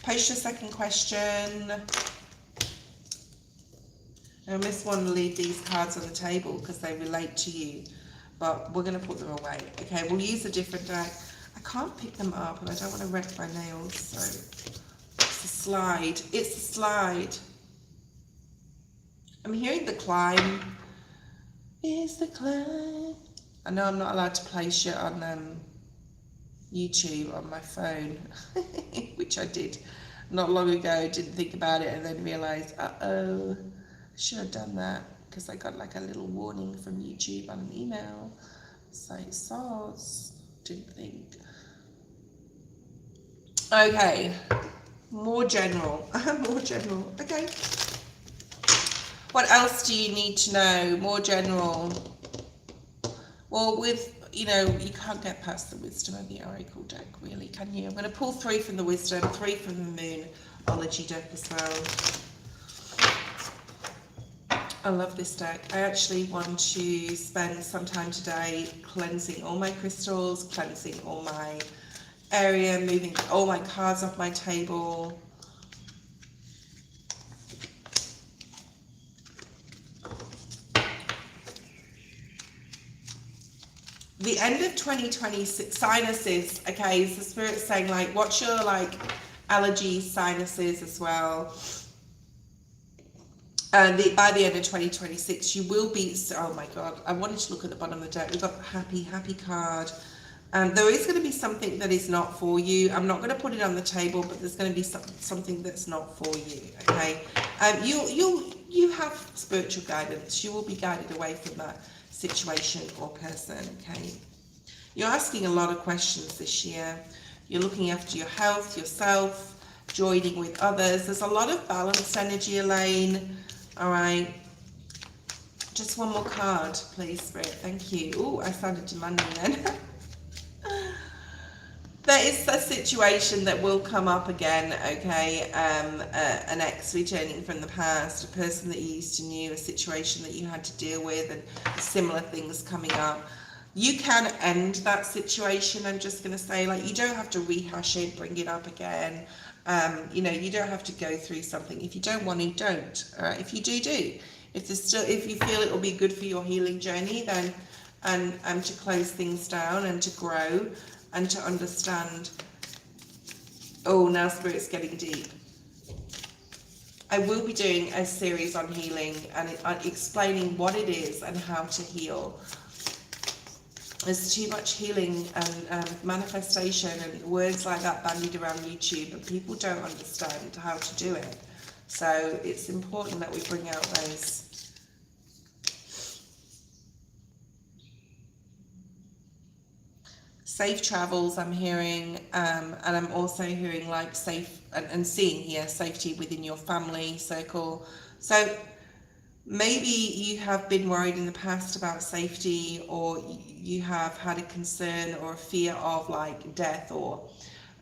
Post your second question. I almost want to leave these cards on the table because they relate to you, but we're going to put them away, okay? We'll use a different deck. I can't pick them up and I don't want to wreck my nails, so it's a slide. It's a slide. I'm hearing the climb. Is the climb. I know I'm not allowed to play shit on YouTube on my phone, which I did not long ago. Didn't think about it and then realised, uh-oh, I should have done that because I got like a little warning from YouTube on an email. So sauce. Didn't think. Okay. More general. More general. Okay. What else do you need to know? More general. Well, with, you know, you can't get past the wisdom of the Oracle deck, really, can you? I'm going to pull 3 from the wisdom, 3 from the Moonology deck as well. I love this deck. I actually want to spend some time today cleansing all my crystals, cleansing all my area, moving all my cards off my table. The end of 2026, sinuses, okay, so Spirit's saying, like, what's your, like, allergies, sinuses as well. And by the end of 2026, you will be, oh my God, I wanted to look at the bottom of the deck. We've got the happy card. There is going to be something that is not for you. I'm not going to put it on the table, but there's going to be something that's not for you, okay? You have spiritual guidance. You will be guided away from that situation or person, okay? You're asking a lot of questions this year. You're looking after your health, yourself, joining with others. There's a lot of balanced energy, Elaine. All right. Just one more card, please, Spirit. Thank you. Oh, I sounded demanding then. There is a situation that will come up again, okay? An ex returning from the past, a person that you used to know, a situation that you had to deal with, and similar things coming up. You can end that situation. I'm just going to say, like, you don't have to rehash it, bring it up again. You know, you don't have to go through something. If you don't want to, don't. All right? If you do, do. If you feel it will be good for your healing journey, then and to close things down and to grow and to understand. Oh, now Spirit's getting deep. I will be doing a series on healing and explaining what it is and how to heal. There's too much healing and manifestation and words like that bandied around YouTube, and people don't understand how to do it. So it's important that we bring out those. Safe travels, I'm hearing, and I'm also hearing, like, safe and seeing here safety within your family circle. So maybe you have been worried in the past about safety, or you have had a concern or a fear of, like, death, or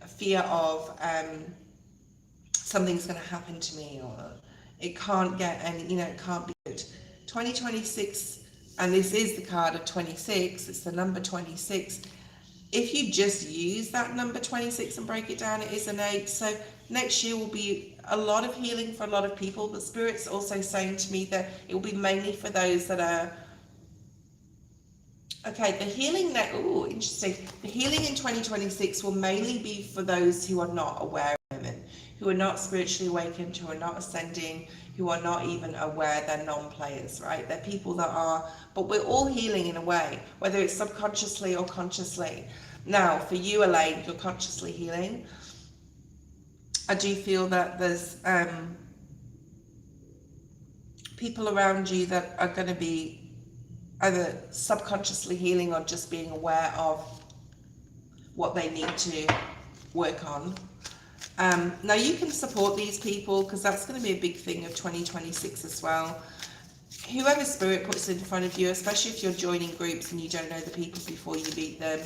a fear of something's going to happen to me, or it can't get any, you know, it can't be good. 2026, and this is the card of 26, it's the number 26. If you just use that number 26 and break it down, it is an 8. So next year will be a lot of healing for a lot of people, but Spirit's also saying to me that it will be mainly for those that are, okay, the healing that, oh, interesting. The healing in 2026 will mainly be for those who are not aware of women, who are not spiritually awakened, who are not ascending, who are not even aware they're non-players, right? They're people that are, but we're all healing in a way, whether it's subconsciously or consciously. Now, for you, Elaine, you're consciously healing. I do feel that there's people around you that are going to be either subconsciously healing or just being aware of what they need to work on. Now you can support these people, because that's going to be a big thing of 2026 as well. Whoever Spirit puts in front of you, especially if you're joining groups and you don't know the people before you meet them,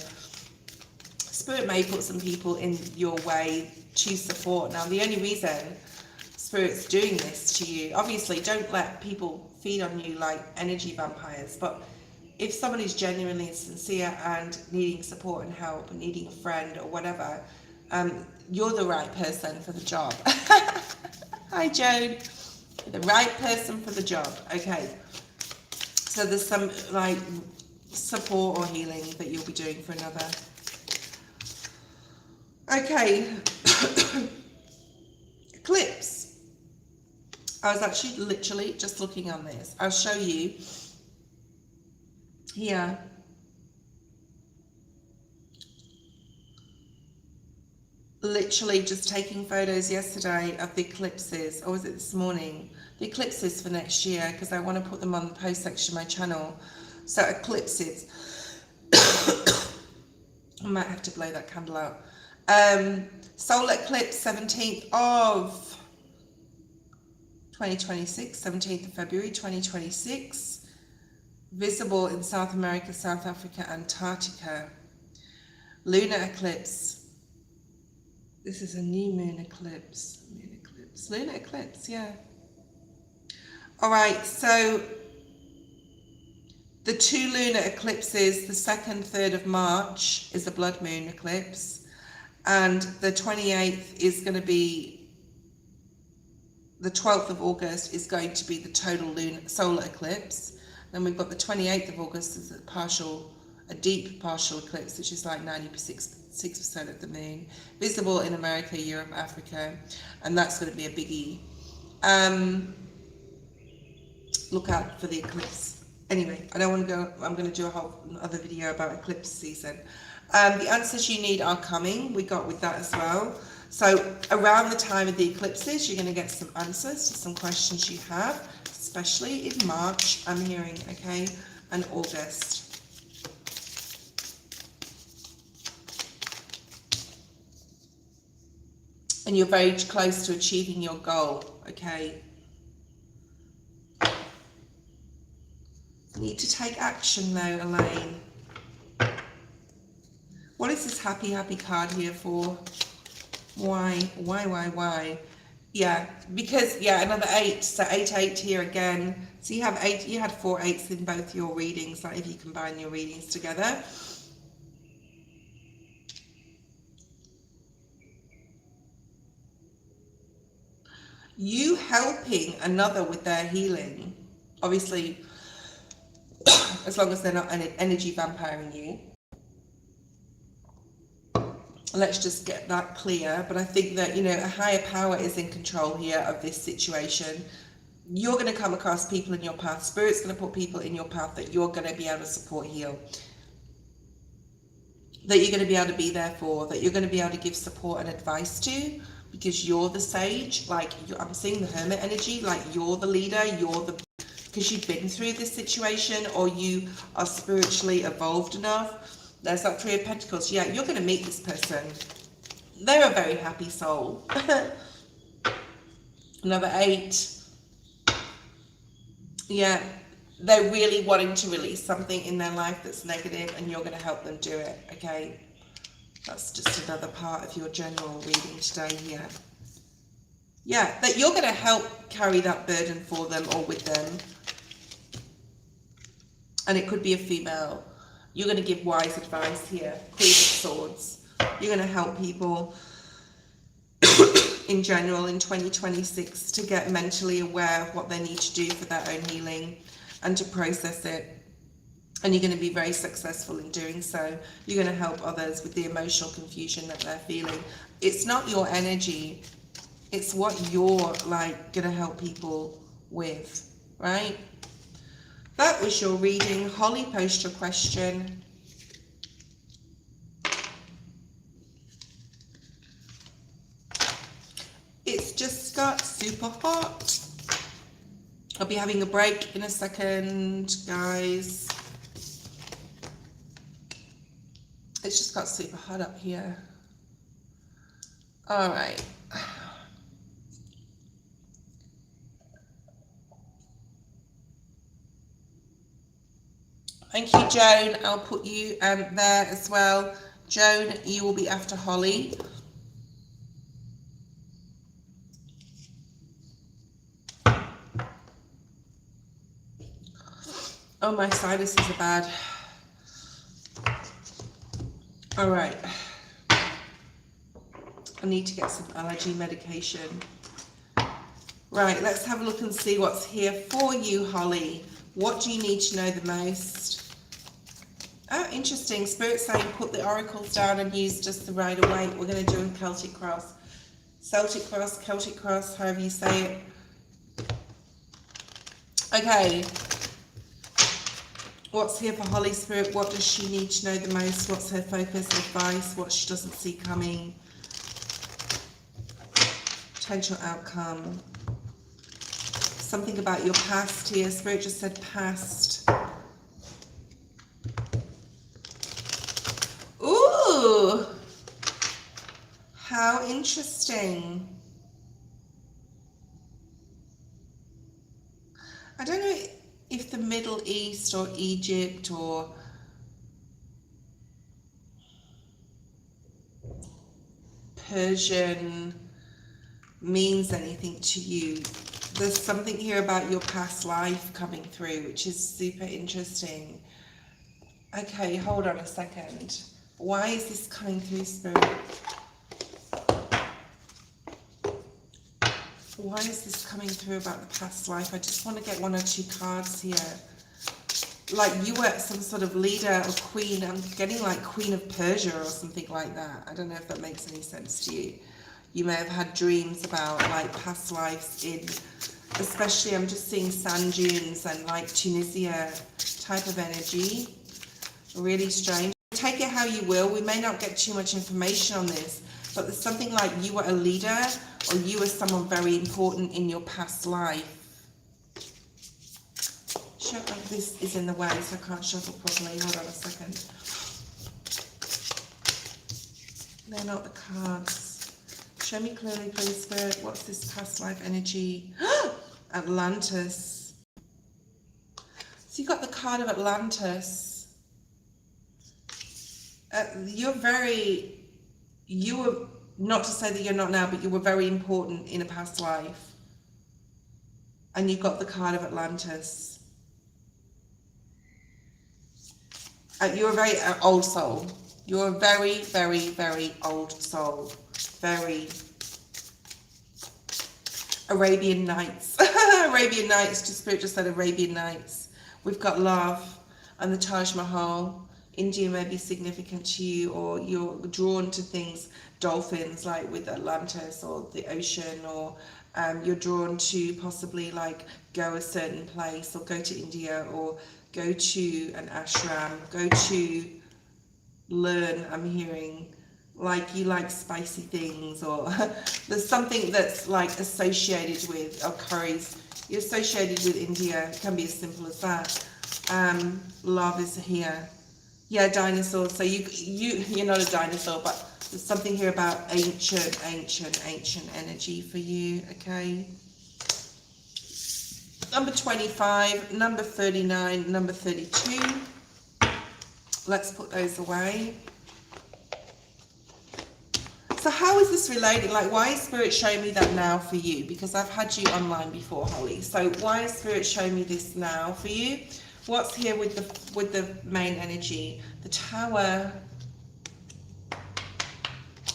Spirit may put some people in your way to support. Now, the only reason Spirit's doing this to you, obviously don't let people feed on you like energy vampires, but if someone is genuinely sincere and needing support and help and needing a friend or whatever, you're the right person for the job. Hi, Joan. You're the right person for the job. Okay. So there's some, like, support or healing that you'll be doing for another. Okay. Eclipse. I was actually literally just looking on this. I'll show you here. Literally just taking photos yesterday of the eclipses, or was it this morning? The eclipses for next year, because I want to put them on the post section of my channel. So eclipses. I might have to blow that candle out. Solar eclipse 17th of 2026, 17th of February 2026. Visible in South America, South Africa, Antarctica. Lunar eclipse. This is a new moon eclipse. Lunar eclipse, yeah. All right, so the 2 lunar eclipses, the 2nd, 3rd of March is the blood moon eclipse, and the 28th is going to be, the 12th of August is going to be the total solar eclipse. Then we've got the 28th of August as a deep partial eclipse, which is like 96% of the moon, visible in America, Europe, Africa, and that's going to be a biggie. Look out for the eclipse. Anyway, I don't want to go, I'm going to do a whole other video about eclipse season. The answers you need are coming. We got with that as well. So around the time of the eclipses, you're going to get some answers to some questions you have, especially in March, I'm hearing, okay, and August. And you're very close to achieving your goal, okay? Need to take action though, Elaine. What is this happy card here for? Why? Yeah, because, yeah, another 8. So 8 here again. So you have 8, you had 4 8s in both your readings, like if you combine your readings together. You helping another with their healing, obviously, as long as they're not energy vampiring you. Let's just get that clear. But I think that, you know, a higher power is in control here of this situation. You're going to come across people in your path. Spirit's going to put people in your path that you're going to be able to support, heal, that you're going to be able to be there for, that you're going to be able to give support and advice to, because you're the sage. Like, I'm seeing the hermit energy, like you're the leader, because you've been through this situation, or you are spiritually evolved enough. There's that 3 of Pentacles. Yeah, you're going to meet this person. They're a very happy soul. Another 8. Yeah, they're really wanting to release something in their life that's negative, and you're going to help them do it, okay? That's just another part of your general reading today here. Yeah, that you're going to help carry that burden for them or with them. And it could be a female. You're going to give wise advice here. Queen of Swords. You're going to help people in general in 2026 to get mentally aware of what they need to do for their own healing and to process it. And you're going to be very successful in doing so. You're going to help others with the emotional confusion that they're feeling. It's not your energy. It's what you're like going to help people with, right? That was your reading. Holly, post your question. It's just got super hot. I'll be having a break in a second, guys. It's just got super hot up here. All right. Thank you, Joan. I'll put you there as well. Joan, you will be after Holly. Oh, my sinuses are bad. All right. I need to get some allergy medication. Right, let's have a look and see what's here for you, Holly. What do you need to know the most? Oh, interesting. Spirit saying put the oracles down and use just the Rider-Waite. We're going to do a Celtic cross. Celtic cross, Celtic cross, however you say it. Okay. What's here for Holly Spirit? What does she need to know the most? What's her focus, advice? What she doesn't see coming? Potential outcome. Something about your past here. Spirit just said past. Ooh! How interesting. I don't know if the Middle East or Egypt or Persian means anything to you. there's something here about your past life coming through, which is super interesting. Okay, hold on a second. Why is this coming through, Spirit? Why is this coming through about the past life? I just want to get one or two cards here. Like you were some sort of leader or queen. I'm getting like Queen of Persia or something like that. I don't know if that makes any sense to you. You may have had dreams about like past lives in, especially I'm just seeing sand dunes and like Tunisia type of energy. Really strange. Take it how you will. We may not get too much information on this, but there's something like you were a leader or you were someone very important in your past life. This is in the way, so I can't shuffle properly. Hold on a second. They're not the cards. Show me clearly, please, Spirit. What's this past life energy? Atlantis. So you got the card of Atlantis. You were, not to say that you're not now, but you were very important in a past life. And you got the card of Atlantis. You're a very old soul. You're a very, very, very old soul. Very Arabian Nights. Arabian Nights, Spirit just said Arabian Nights. We've got love and the Taj Mahal. India may be significant to you, or you're drawn to things, dolphins, like with Atlantis, or the ocean, or you're drawn to possibly like go a certain place, or go to India, or go to an ashram, go to learn. I'm hearing like you like spicy things, or there's something that's like associated with, or curries, you're associated with India. It can be as simple as that. Love is here. Yeah, dinosaurs. So you're not a dinosaur, but there's something here about ancient energy for you, okay? Number 25, number 39, number 32. Let's put those away. So how is this related? Like, why is Spirit showing me that now for you? Because I've had you online before, Holly. So why is Spirit showing me this now for you? What's here with the main energy? The Tower.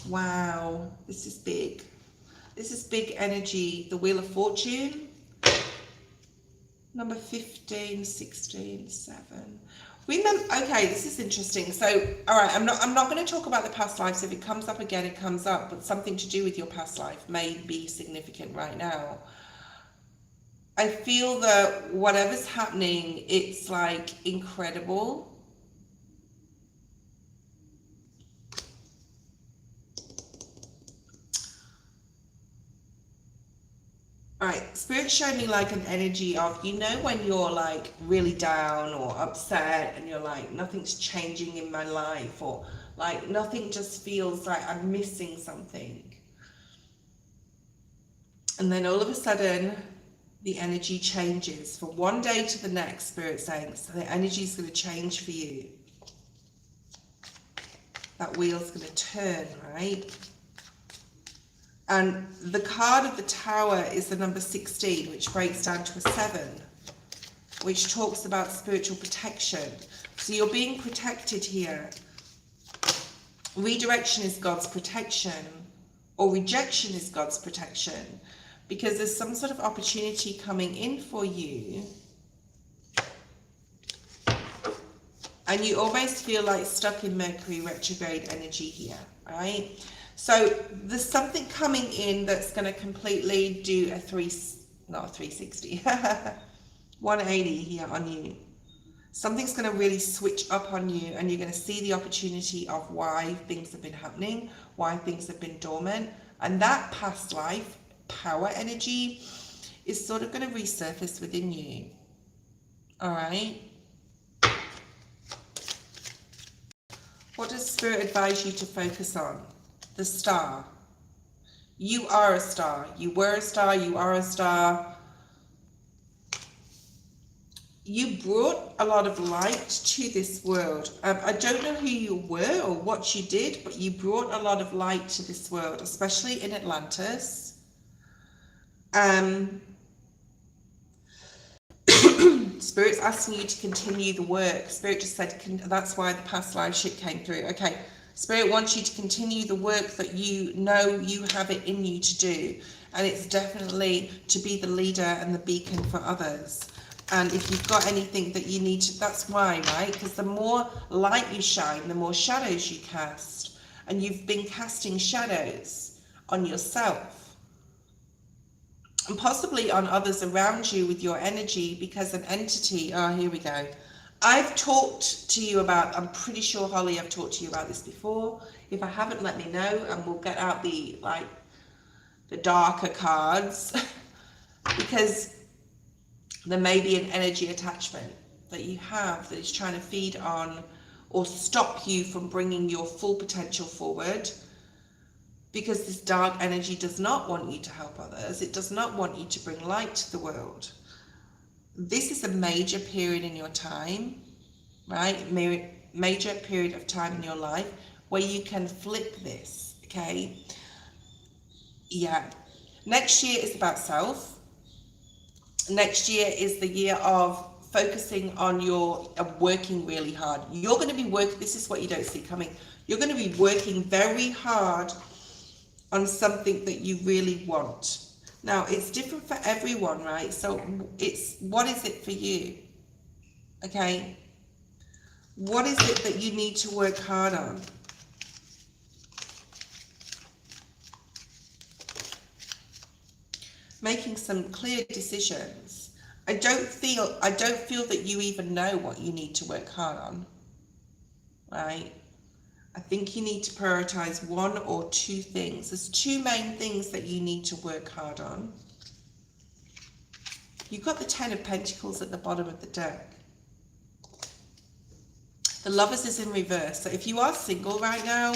Wow, this is big. This is big energy. The Wheel of Fortune. Number 15, 16, 7. Remember, okay, this is interesting. So, all right, I'm not going to talk about the past lives. If it comes up again, it comes up. But something to do with your past life may be significant right now. I feel that whatever's happening, it's like incredible. All right, Spirit showed me like an energy of, you know, when you're like really down or upset and you're like, nothing's changing in my life, or like nothing just feels like I'm missing something. And then all of a sudden, the energy changes from one day to the next, Spirit saying, so the energy is going to change for you. That wheel's going to turn, right? And the card of the Tower is the number 16, which breaks down to a 7, which talks about spiritual protection. So you're being protected here. Redirection is God's protection, or rejection is God's protection, because there's some sort of opportunity coming in for you. And you almost feel like stuck in Mercury retrograde energy here, right? So there's something coming in that's going to completely do a 360, 180 here on you. Something's going to really switch up on you, and you're going to see the opportunity of why things have been happening, why things have been dormant. And that past life power energy is sort of going to resurface within you. All right. What does Spirit advise you to focus on? The star. You are a star. You were a star. You are a star. You brought a lot of light to this world. I don't know who you were or what you did, but you brought a lot of light to this world, especially in Atlantis. Spirit's asking you to continue the work. Spirit just said, that's why the past life shit came through. Okay, Spirit wants you to continue the work that you know you have it in you to do. And it's definitely to be the leader and the beacon for others. And if you've got anything that you need to, that's why, right? Because the more light you shine, the more shadows you cast. And you've been casting shadows on yourself. And possibly on others around you with your energy, because an entity, oh, here we go. I've talked to you about, I'm pretty sure, Holly, I've talked to you about this before. If I haven't, let me know, and we'll get out the darker cards. Because there may be an energy attachment that you have that is trying to feed on or stop you from bringing your full potential forward. Because this dark energy does not want you to help others. It does not want you to bring light to the world. This is a major period in your time, right? Major period of time in your life where you can flip this, okay? Yeah. Next year is about self. Next year is the year of focusing on working really hard. You're going to be working, this is what you don't see coming. You're going to be working very hard on something that you really want. Now, it's different for everyone, right? So it's, what is it for you? Okay? What is it that you need to work hard on? Making some clear decisions. I don't feel that you even know what you need to work hard on, right? I think you need to prioritize one or two things. There's two main things that you need to work hard on. You've got the 10 of Pentacles at the bottom of the deck. The Lovers is in reverse. So if you are single right now,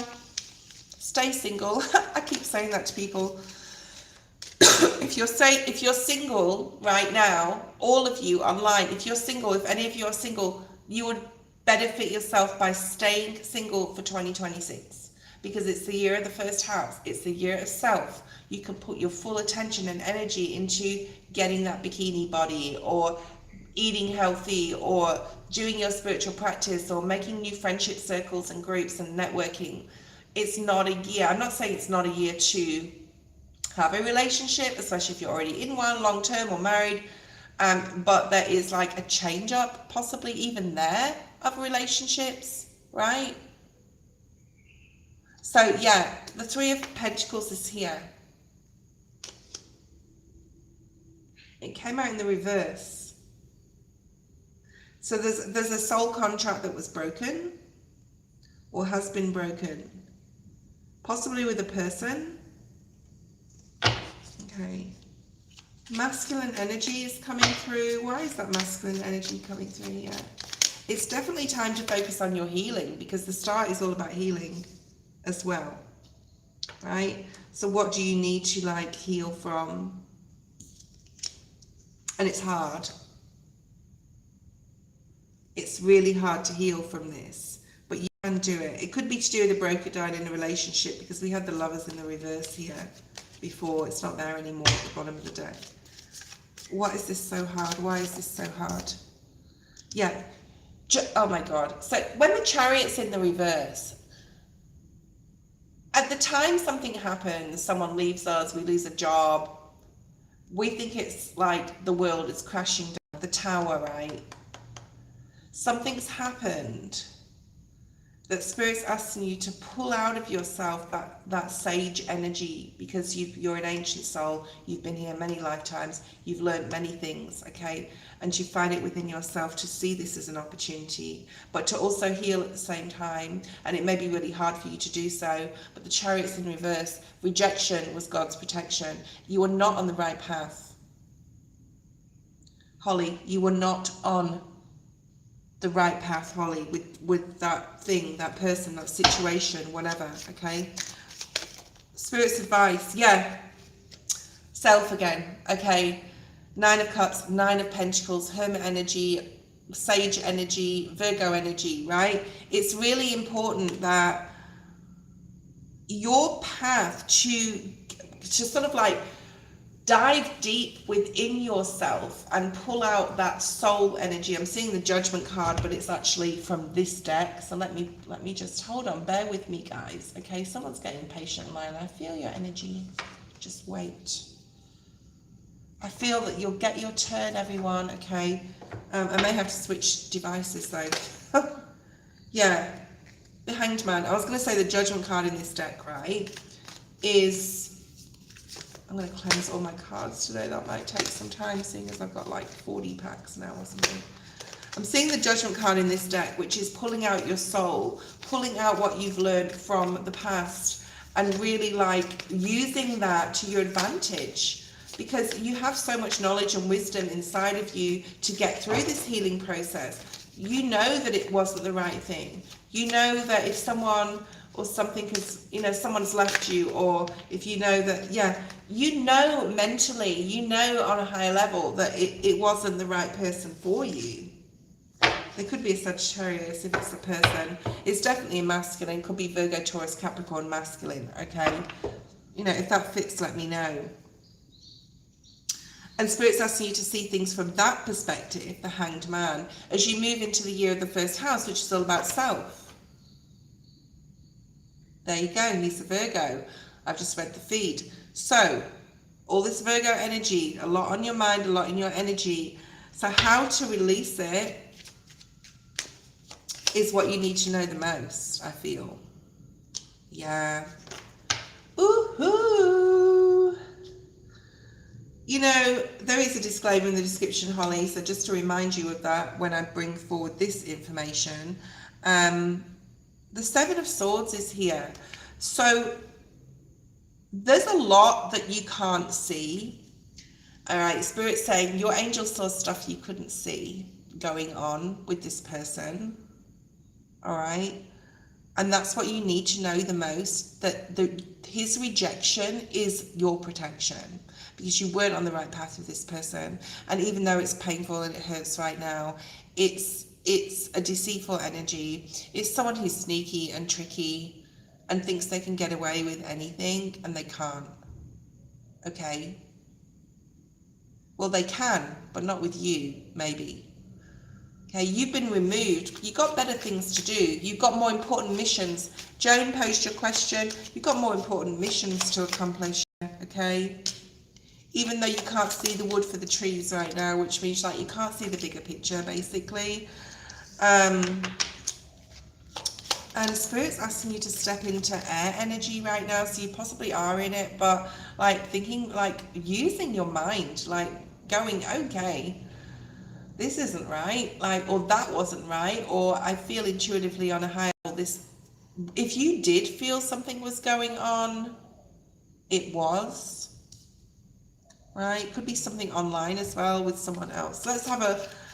stay single. I keep saying that to people. If you're single right now, all of you online, if you're single, if any of you are single, you would benefit yourself by staying single for 2026, because it's the year of the first house. It's the year of self. You can put your full attention and energy into getting that bikini body, or eating healthy, or doing your spiritual practice, or making new friendship circles and groups and networking. It's not a year. I'm not saying it's not a year to have a relationship, especially if you're already in one, long term or married. But there is like a change up, possibly even there, of relationships, right? So yeah, the Three of Pentacles is here. It came out in the reverse. So there's a soul contract that was broken or has been broken, possibly with a person. Okay. Masculine energy is coming through. Why is that masculine energy coming through here? It's definitely time to focus on your healing, because the start is all about healing as well, right? So what do you need to like heal from? And it's hard. It's really hard to heal from this, but you can do it. It could be to do with a broken down in a relationship, because we had the Lovers in the reverse here before. It's not there anymore at the bottom of the deck. What is this so hard? Why is this so hard? Yeah. Oh my God. So when the Chariot's in the reverse, at the time something happens, someone leaves us, we lose a job, we think it's like the world is crashing down, the tower, right? Something's happened that Spirit's asking you to pull out of yourself that sage energy, because you're an ancient soul, you've been here many lifetimes, you've learned many things, okay? And you find it within yourself to see this as an opportunity, but to also heal at the same time. And it may be really hard for you to do so, but the Chariot's in reverse. Rejection was God's protection. You are not on the right path. Holly, you were not on the right path, Holly, with that thing, that person, that situation, whatever, okay? Spirit's advice, yeah. Self again, okay? 9 of Cups, 9 of Pentacles, Hermit energy, Sage energy, Virgo energy, right? It's really important that your path to sort of like dive deep within yourself and pull out that soul energy. I'm seeing the Judgment card, but it's actually from this deck. So let me just hold on. Bear with me, guys. Okay, someone's getting patient in line. I feel your energy. Just wait. I feel that you'll get your turn, everyone. Okay. I may have to switch devices though. Yeah. The Hanged Man. I was going to say the Judgment card in this deck, right, is... I'm going to cleanse all my cards today. That might take some time, seeing as I've got like 40 packs now or something. I'm seeing the Judgment card in this deck, which is pulling out your soul, pulling out what you've learned from the past, and really like using that to your advantage, because you have so much knowledge and wisdom inside of you to get through this healing process. You know that it wasn't the right thing. You know that if someone or something is, you know, someone's left you, or if you know that, yeah, you know mentally, you know on a higher level that it wasn't the right person for you. There could be a Sagittarius if it's a person. It's definitely a masculine. Could be Virgo, Taurus, Capricorn, masculine, okay? You know, if that fits, let me know. And Spirit's asking you to see things from that perspective, the Hanged Man, as you move into the year of the first house, which is all about self. There you go, he's a Virgo. I've just read the feed. So, all this Virgo energy, a lot on your mind, a lot in your energy. So how to release it is what you need to know the most, I feel. Yeah. Ooh-hoo. You know, there is a disclaimer in the description, Holly, so just to remind you of that when I bring forward this information. The Seven of Swords is here. So there's a lot that you can't see. All right, Spirit's saying your angel saw stuff you couldn't see going on with this person. All right. And that's what you need to know the most, that his rejection is your protection, because you weren't on the right path with this person. And even though it's painful and it hurts right now, it's a deceitful energy. It's someone who's sneaky and tricky and thinks they can get away with anything, and they can't. Okay? Well, they can, but not with you, maybe. Okay, you've been removed. You've got better things to do. You've got more important missions. Joan posed your question. You've got more important missions to accomplish, okay? Even though you can't see the wood for the trees right now, which means like you can't see the bigger picture, basically. And Spirit's asking you to step into air energy right now, so you possibly are in it, but like thinking, like using your mind, like going, okay, this isn't right, like, or that wasn't right, or I feel intuitively on a higher level this. If you did feel something was going on, it was. Right, could be something online as well with someone else.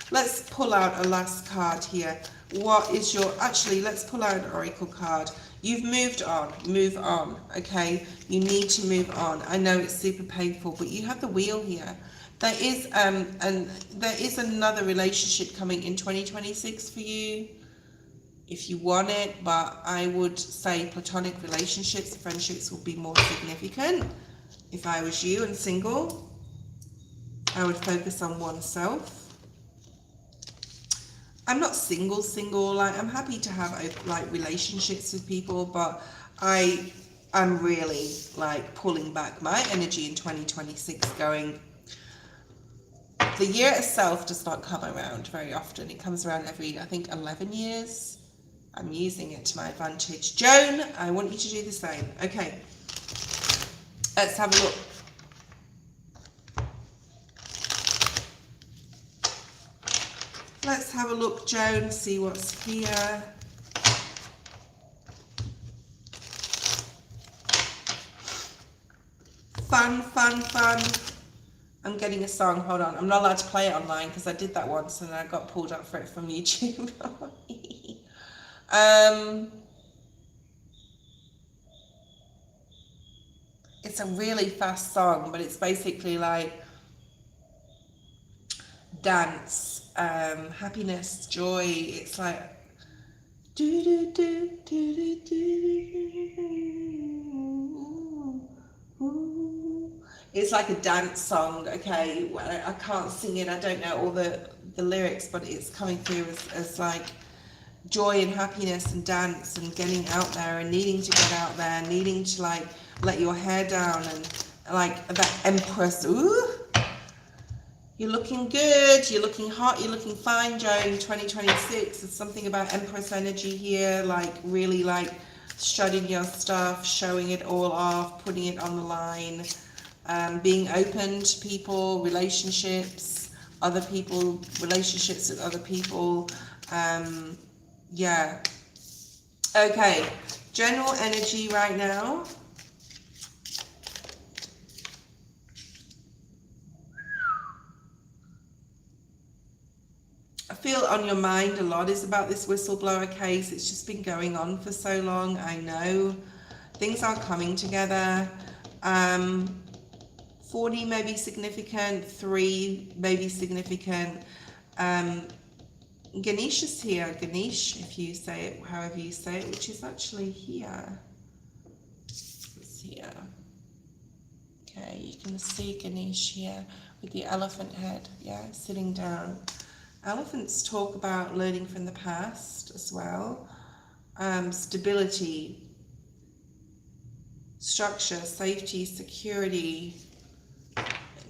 Let's pull out a last card here. What is your, actually, let's pull out an oracle card. You've moved on, move on, okay? You need to move on. I know it's super painful, but you have the wheel here. There is another relationship coming in 2026 for you, if you want it, but I would say platonic relationships, friendships will be more significant. If I was you and single, I would focus on oneself. I'm not single, like I'm happy to have like relationships with people, but I'm really like pulling back my energy in 2026, going, the year itself does not come around very often. It comes around every, I think, 11 years. I'm using it to my advantage. Joan, I want you to do the same. Okay. Let's have a look. Let's have a look, Joan, see what's here. Fun, fun, fun. I'm getting a song. Hold on. I'm not allowed to play it online because I did that once and I got pulled up for it from YouTube. It's a really fast song, but it's basically like dance, happiness, joy. It's like do do do do do do. It's like a dance song, okay? I can't sing it, I don't know all the lyrics, but it's coming through as like joy and happiness and dance and getting out there and needing to get out there, needing to like let your hair down and like that Empress. Ooh, you're looking good, you're looking hot, you're looking fine, Joan. 2026, there's something about Empress energy here, like really like strutting your stuff, showing it all off, putting it on the line, being open to people, relationships, other people, relationships with other people. Yeah. Okay. General energy right now. I feel on your mind a lot is about this whistleblower case. It's just been going on for so long. I know things are coming together. 40 may be significant, 3 may be significant. Ganesh is here, Ganesh, if you say it, however you say it, which is actually here. It's here. Okay, you can see Ganesh here with the elephant head, yeah, sitting down. Elephants talk about learning from the past as well. Stability, structure, safety, security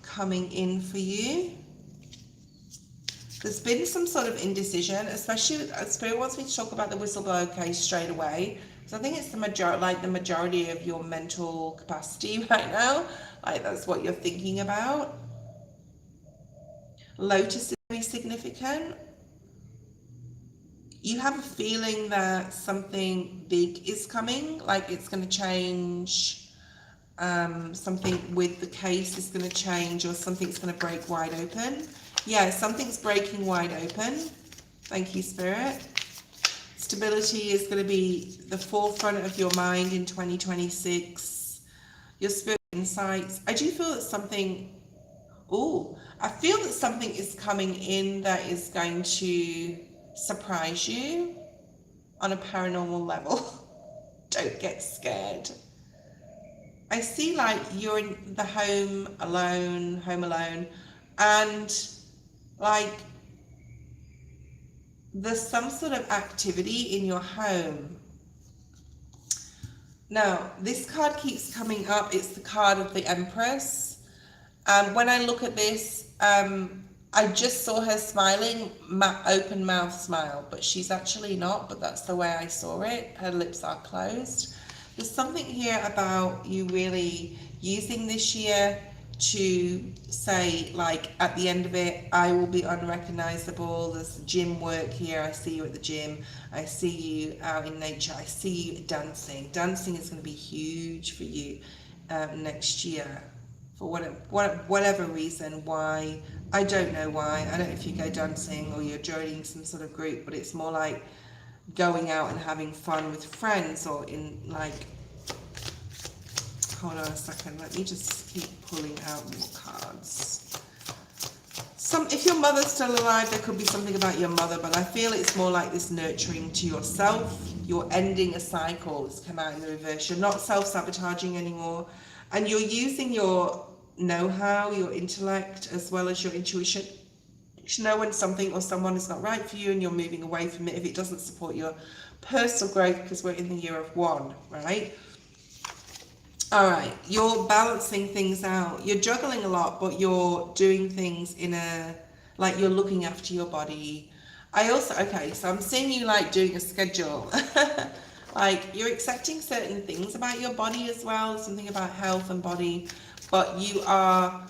coming in for you. There's been some sort of indecision, especially Spirit wants me to talk about the whistleblower case straight away. So I think it's the majority of your mental capacity right now. Like that's what you're thinking about. Lotus is very significant. You have a feeling that something big is coming, like it's going to change. Something with the case is going to change, or something's going to break wide open. Yeah, something's breaking wide open. Thank you, Spirit. Stability is going to be the forefront of your mind in 2026. Your spirit insights. I do feel that something, I feel that something is coming in that is going to surprise you on a paranormal level. Don't get scared. I see like you're in the home alone, and like there's some sort of activity in your home. Now, this card keeps coming up. It's the card of the Empress. When I look at this, I just saw her smiling, open mouth smile, but she's actually not, but that's the way I saw it. Her lips are closed. There's something here about you really using this year to say, like, at the end of it, I will be unrecognizable. There's gym work here. I see you at the gym. I see you out in nature. I see you dancing. Dancing is going to be huge for you next year. For whatever reason, why, I don't know why. I don't know if you go dancing or you're joining some sort of group, but it's more like going out and having fun with friends, or in like, hold on a second, let me just keep pulling out more cards. If your mother's still alive, there could be something about your mother, but I feel it's more like this nurturing to yourself. You're ending a cycle. It's come out in the reverse. You're not self-sabotaging anymore, and you're using your know-how, your intellect, as well as your intuition to know when something or someone is not right for you, and you're moving away from it if it doesn't support your personal growth, because we're in the year of 1, right? All right, you're balancing things out. You're juggling a lot, but you're doing things in a, like you're looking after your body. Okay, so I'm seeing you like doing a schedule. Like you're accepting certain things about your body as well, something about health and body, but you are,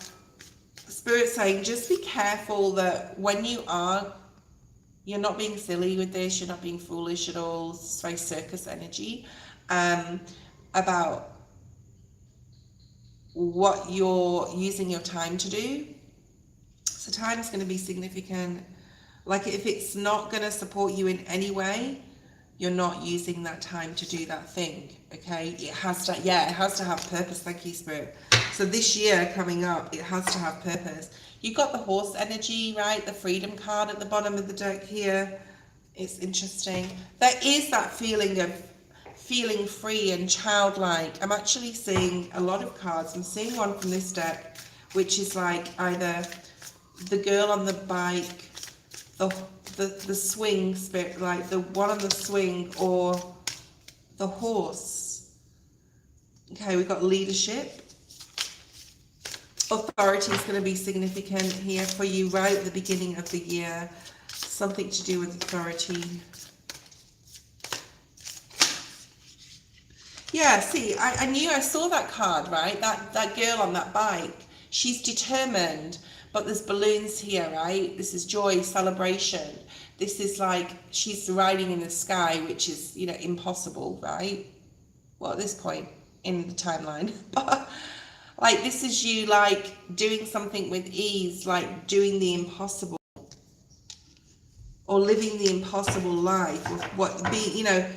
Spirit saying, just be careful that when you're not being silly with this, you're not being foolish at all. It's very circus energy, about what you're using your time to do. So time is going to be significant. Like if it's not going to support you in any way, you're not using that time to do that thing. Okay, it has to have purpose. Thank you, Spirit. So this year coming up, it has to have purpose. You've got the horse energy, right? The freedom card at the bottom of the deck here. It's interesting. There is that feeling of feeling free and childlike. I'm actually seeing a lot of cards. I'm seeing one from this deck, which is like either the girl on the bike, the swing spirit, like the one on the swing, or the horse. Okay, we've got leadership. Authority is going to be significant here for you right at the beginning of the year. Something to do with authority. Yeah, see, I knew I saw that card, right? That girl on that bike. She's determined, but there's balloons here, right? This is joy, celebration. This is like she's riding in the sky, which is, you know, impossible, right? Well, at this point in the timeline. But like, this is you like doing something with ease, like doing the impossible, or living the impossible life, or what be, you know.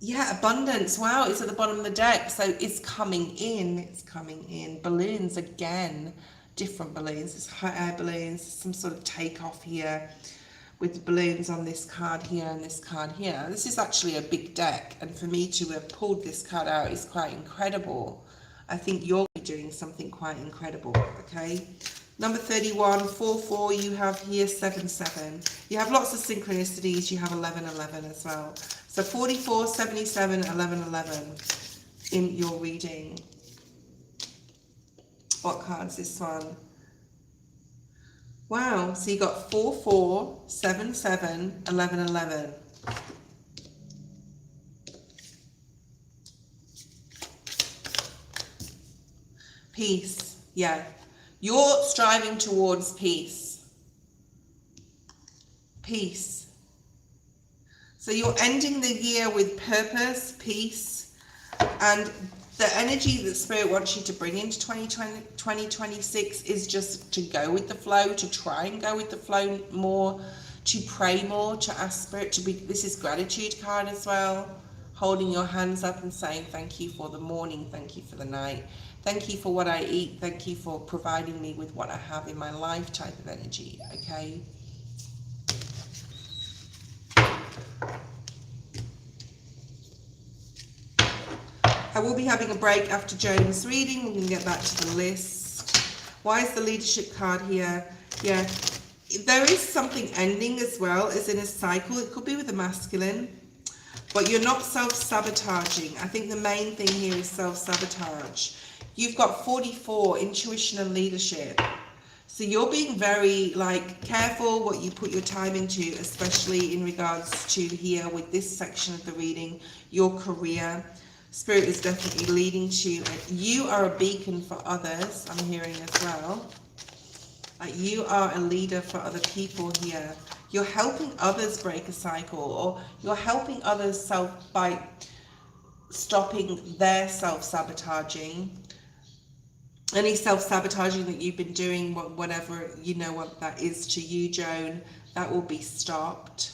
Yeah, abundance. Wow, it's at the bottom of the deck. So it's coming in. It's coming in. Balloons again. Different balloons. It's hot air balloons. Some sort of takeoff here with balloons on this card here and this card here. This is actually a big deck. And for me to have pulled this card out is quite incredible. I think you're doing something quite incredible. Okay. Number 31, 4-4, you have here 7-7. You have lots of synchronicities. You have 11-11 as well. So 44, 77, 11-11 in your reading. What card's this one? Wow, so you got 4-4, 7-7, 11-11. Peace, yeah. You're striving towards peace. Peace. So you're ending the year with purpose, peace, and the energy that Spirit wants you to bring into 2026 is just to go with the flow, to try and go with the flow more, to pray more, to ask Spirit to be, this is gratitude card as well, holding your hands up and saying thank you for the morning, thank you for the night. Thank you for what I eat. Thank you for providing me with what I have in my life type of energy, okay? I will be having a break after Joan's reading. We can get back to the list. Why is the leadership card here? Yeah, there is something ending as well as in a cycle. It could be with the masculine, but you're not self-sabotaging. I think the main thing here is self-sabotage. You've got 44, intuition and leadership. So you're being very like careful what you put your time into, especially in regards to here with this section of the reading, your career. Spirit is definitely leading to, you are a beacon for others, I'm hearing as well. You are a leader for other people here. You're helping others break a cycle, or you're helping others by stopping their self-sabotaging. Any self-sabotaging that you've been doing, whatever, you know what that is to you, Joan, that will be stopped.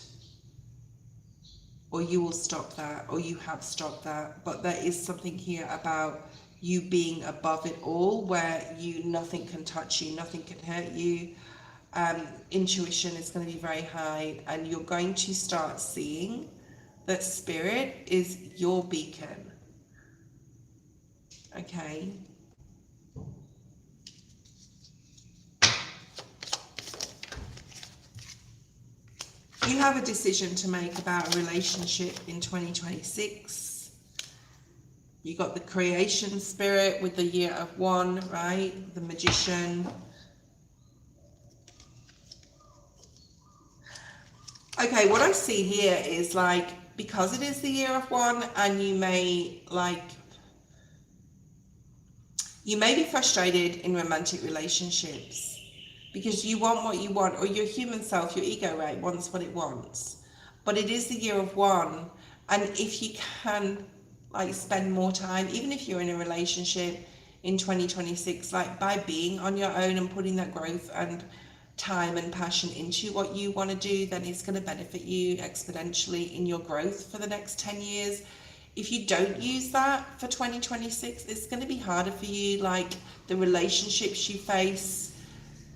Or you will stop that, or you have stopped that. But there is something here about you being above it all, where nothing can touch you, nothing can hurt you. Intuition is going to be very high, and you're going to start seeing that Spirit is your beacon. Okay. You have a decision to make about a relationship in 2026. You got the creation spirit with the year of 1, right? The magician. Okay, what I see here is like, because it is the year of 1, and you may be frustrated in romantic relationships. Because you want what you want, or your human self, your ego, right, wants what it wants. But it is the year of 1, and if you can, like, spend more time, even if you're in a relationship in 2026, like, by being on your own and putting that growth and time and passion into what you want to do, then it's going to benefit you exponentially in your growth for the next 10 years. If you don't use that for 2026, it's going to be harder for you, like, the relationships you face,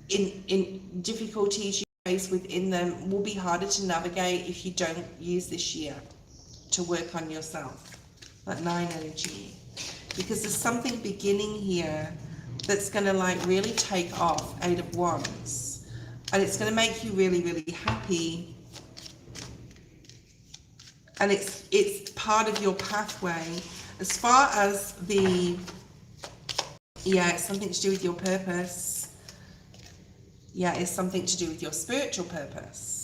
in difficulties you face within them will be harder to navigate if you don't use this year to work on yourself. that 9 energy, because there's something beginning here that's going to like really take off. 8 of Wands, and it's going to make you really, really happy, and it's part of your pathway. As far as the, yeah, it's something to do with your purpose. Yeah, it's something to do with your spiritual purpose.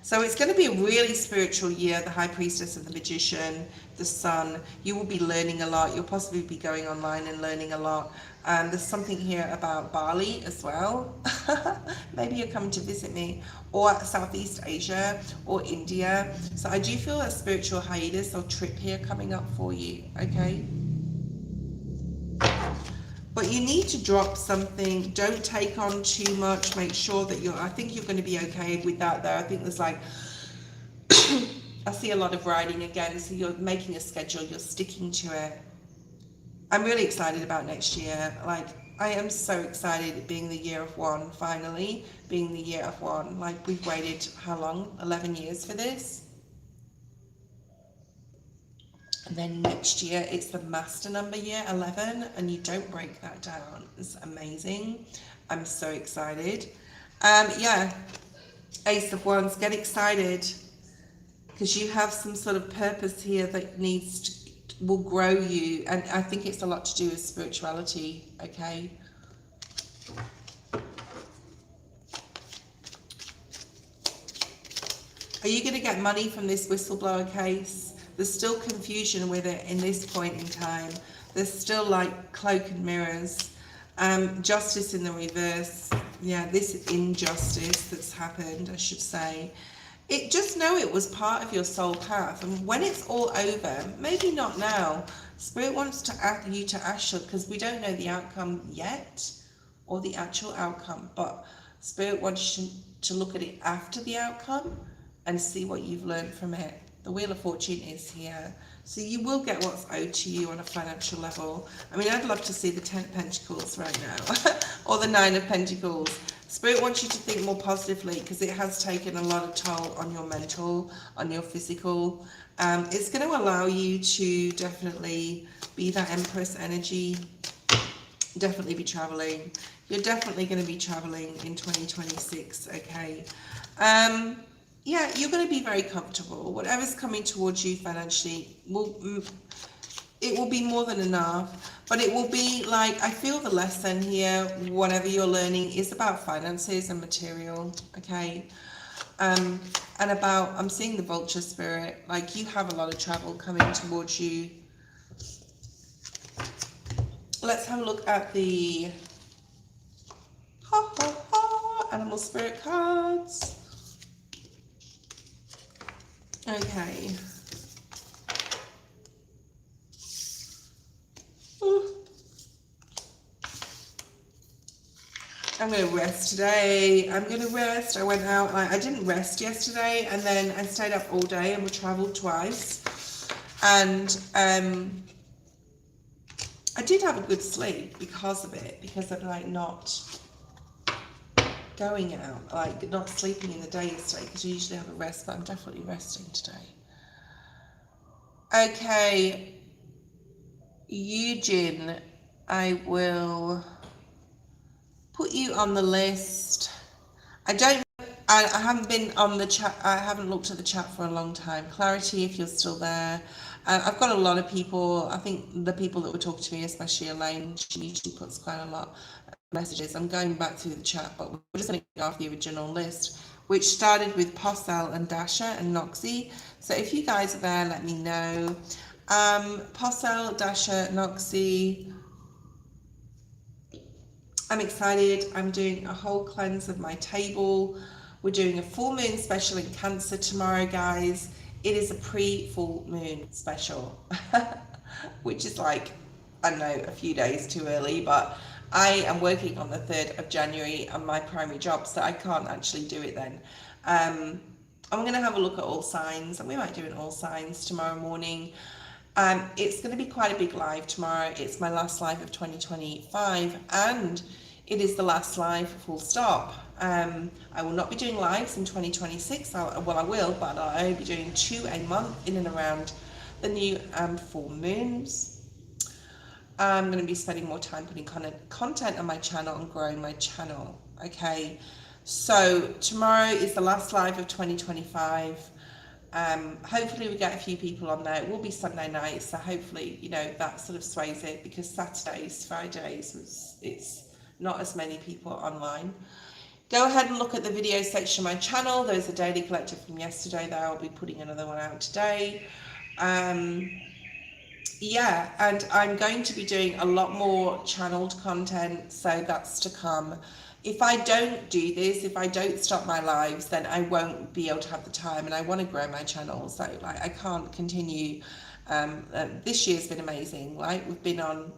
So it's going to be a really spiritual year. The High Priestess and the Magician, the Sun. You will be learning a lot. You'll possibly be going online and learning a lot. There's something here about Bali as well. Maybe you're coming to visit me, or Southeast Asia or India. So I do feel a spiritual hiatus or trip here coming up for you, okay? But you need to drop something. Don't take on too much. Make sure that I think you're going to be okay with that though. I think there's like, I see a lot of writing again. So you're making a schedule, you're sticking to it. I'm really excited about next year. Like, I am so excited, it being the year of one, finally, being the year of one. Like, we've waited, how long? 11 years for this. And then next year, it's the master number year, 11, and you don't break that down. It's amazing. I'm so excited. Yeah, Ace of Wands, get excited, because you have some sort of purpose here that will grow you, and I think it's a lot to do with spirituality, okay? Are you going to get money from this whistleblower case? There's still confusion with it in this point in time. There's still like cloak and mirrors. Justice in the reverse. Yeah, this injustice that's happened, I should say. Just know it was part of your soul path. And when it's all over, maybe not now, Spirit wants to ask you to ask, because we don't know the outcome yet, or the actual outcome, but Spirit wants you to look at it after the outcome and see what you've learned from it. The Wheel of Fortune is here. So you will get what's owed to you on a financial level. I mean, I'd love to see the 10 of Pentacles right now, or the 9 of Pentacles. Spirit wants you to think more positively, because it has taken a lot of toll on your mental, on your physical. It's going to allow you to definitely be that Empress energy, definitely be traveling. You're definitely going to be traveling in 2026, okay? Yeah, you're going to be very comfortable. Whatever's coming towards you financially, it will be more than enough. But it will be like, I feel the lesson here, whatever you're learning, is about finances and material, okay? And about, I'm seeing the Vulture Spirit, like you have a lot of travel coming towards you. Let's have a look at the Animal Spirit cards. Okay. I'm going to rest today. I'm going to rest. I went out, I didn't rest yesterday, and then I stayed up all day and we traveled twice. And I did have a good sleep because of it, because of like not going out, like not sleeping in the day yesterday, because you usually have a rest, but I'm definitely resting today. Okay, Eugene, I will put you on the list. I haven't been on the chat, I haven't looked at the chat for a long time. Clarity, if you're still there. I've got a lot of people, I think the people that were talking to me, especially Elaine, she usually puts quite a lot of messages. I'm going back through the chat, but we're just going to go off the original list, which started with Posel and Dasha and Noxie. So if you guys are there, let me know. Posel, Dasha, Noxie, I'm excited. I'm doing a whole cleanse of my table. We're doing a full moon special in Cancer tomorrow, guys. It is a pre-full moon special, which is like, I don't know, a few days too early, but I am working on the 3rd of January on my primary job, so I can't actually do it then. I'm going to have a look at all signs, and we might do an all signs tomorrow morning. It's going to be quite a big live tomorrow. It's my last live of 2025, and it is the last live full stop. I will not be doing lives in 2026. I will, but I'll only be doing 2 a month in and around the new full moons. I'm going to be spending more time putting content on my channel and growing my channel. Okay, so tomorrow is the last live of 2025. Hopefully we get a few people on there. It will be Sunday night, so hopefully, you know, that sort of sways it, because Saturdays, Fridays, it's not as many people online. Go ahead and look at the video section of my channel. There's a daily collective from yesterday there. I'll be putting another one out today. Yeah, and I'm going to be doing a lot more channeled content, so that's to come. If I don't do this, if I don't stop my lives, then I won't be able to have the time, and I want to grow my channel, so like I can't continue. This year's been amazing, right? We've been on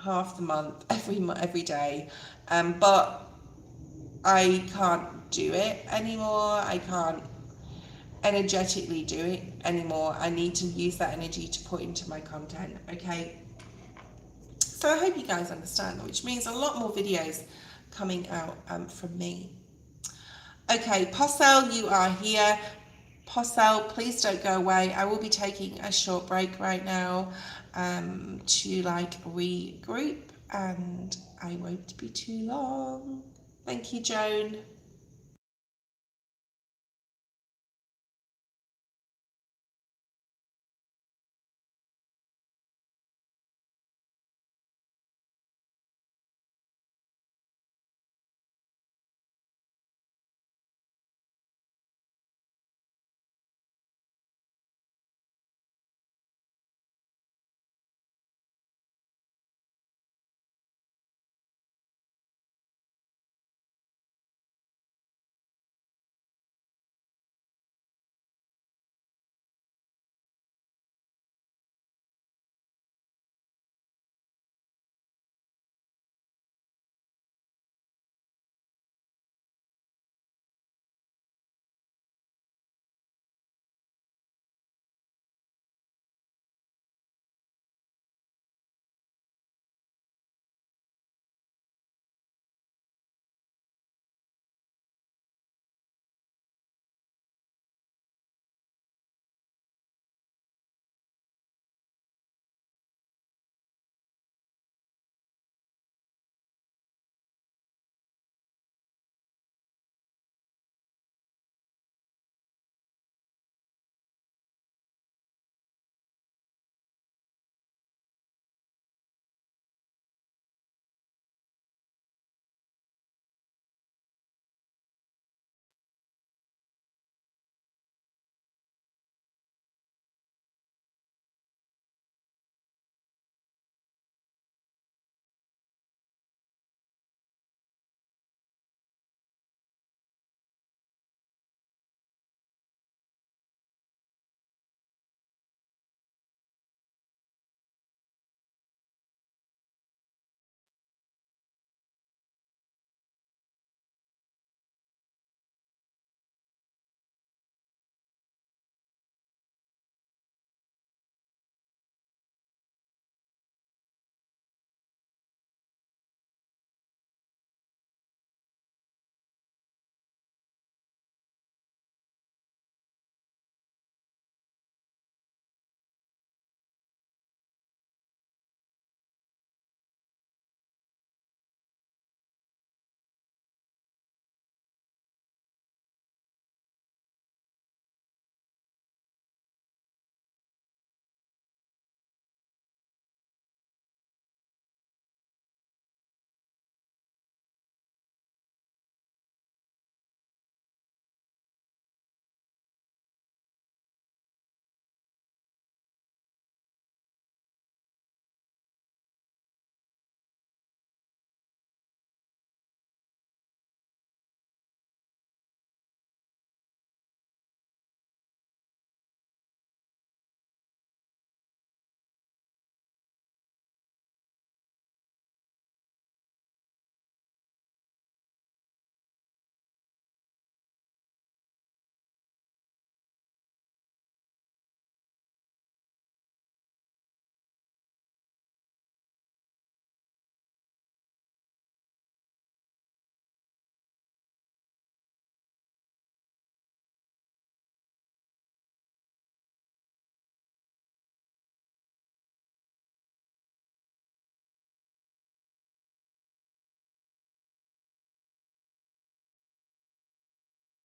half the month, every day, but I can't do it anymore. I can't energetically do it anymore. I need to use that energy to put into my content. Okay, so I hope you guys understand, which means a lot more videos coming out from me. Okay, Posel, you are here. Posel, please don't go away. I will be taking a short break right now to like regroup, and I won't be too long. Thank you, Joan.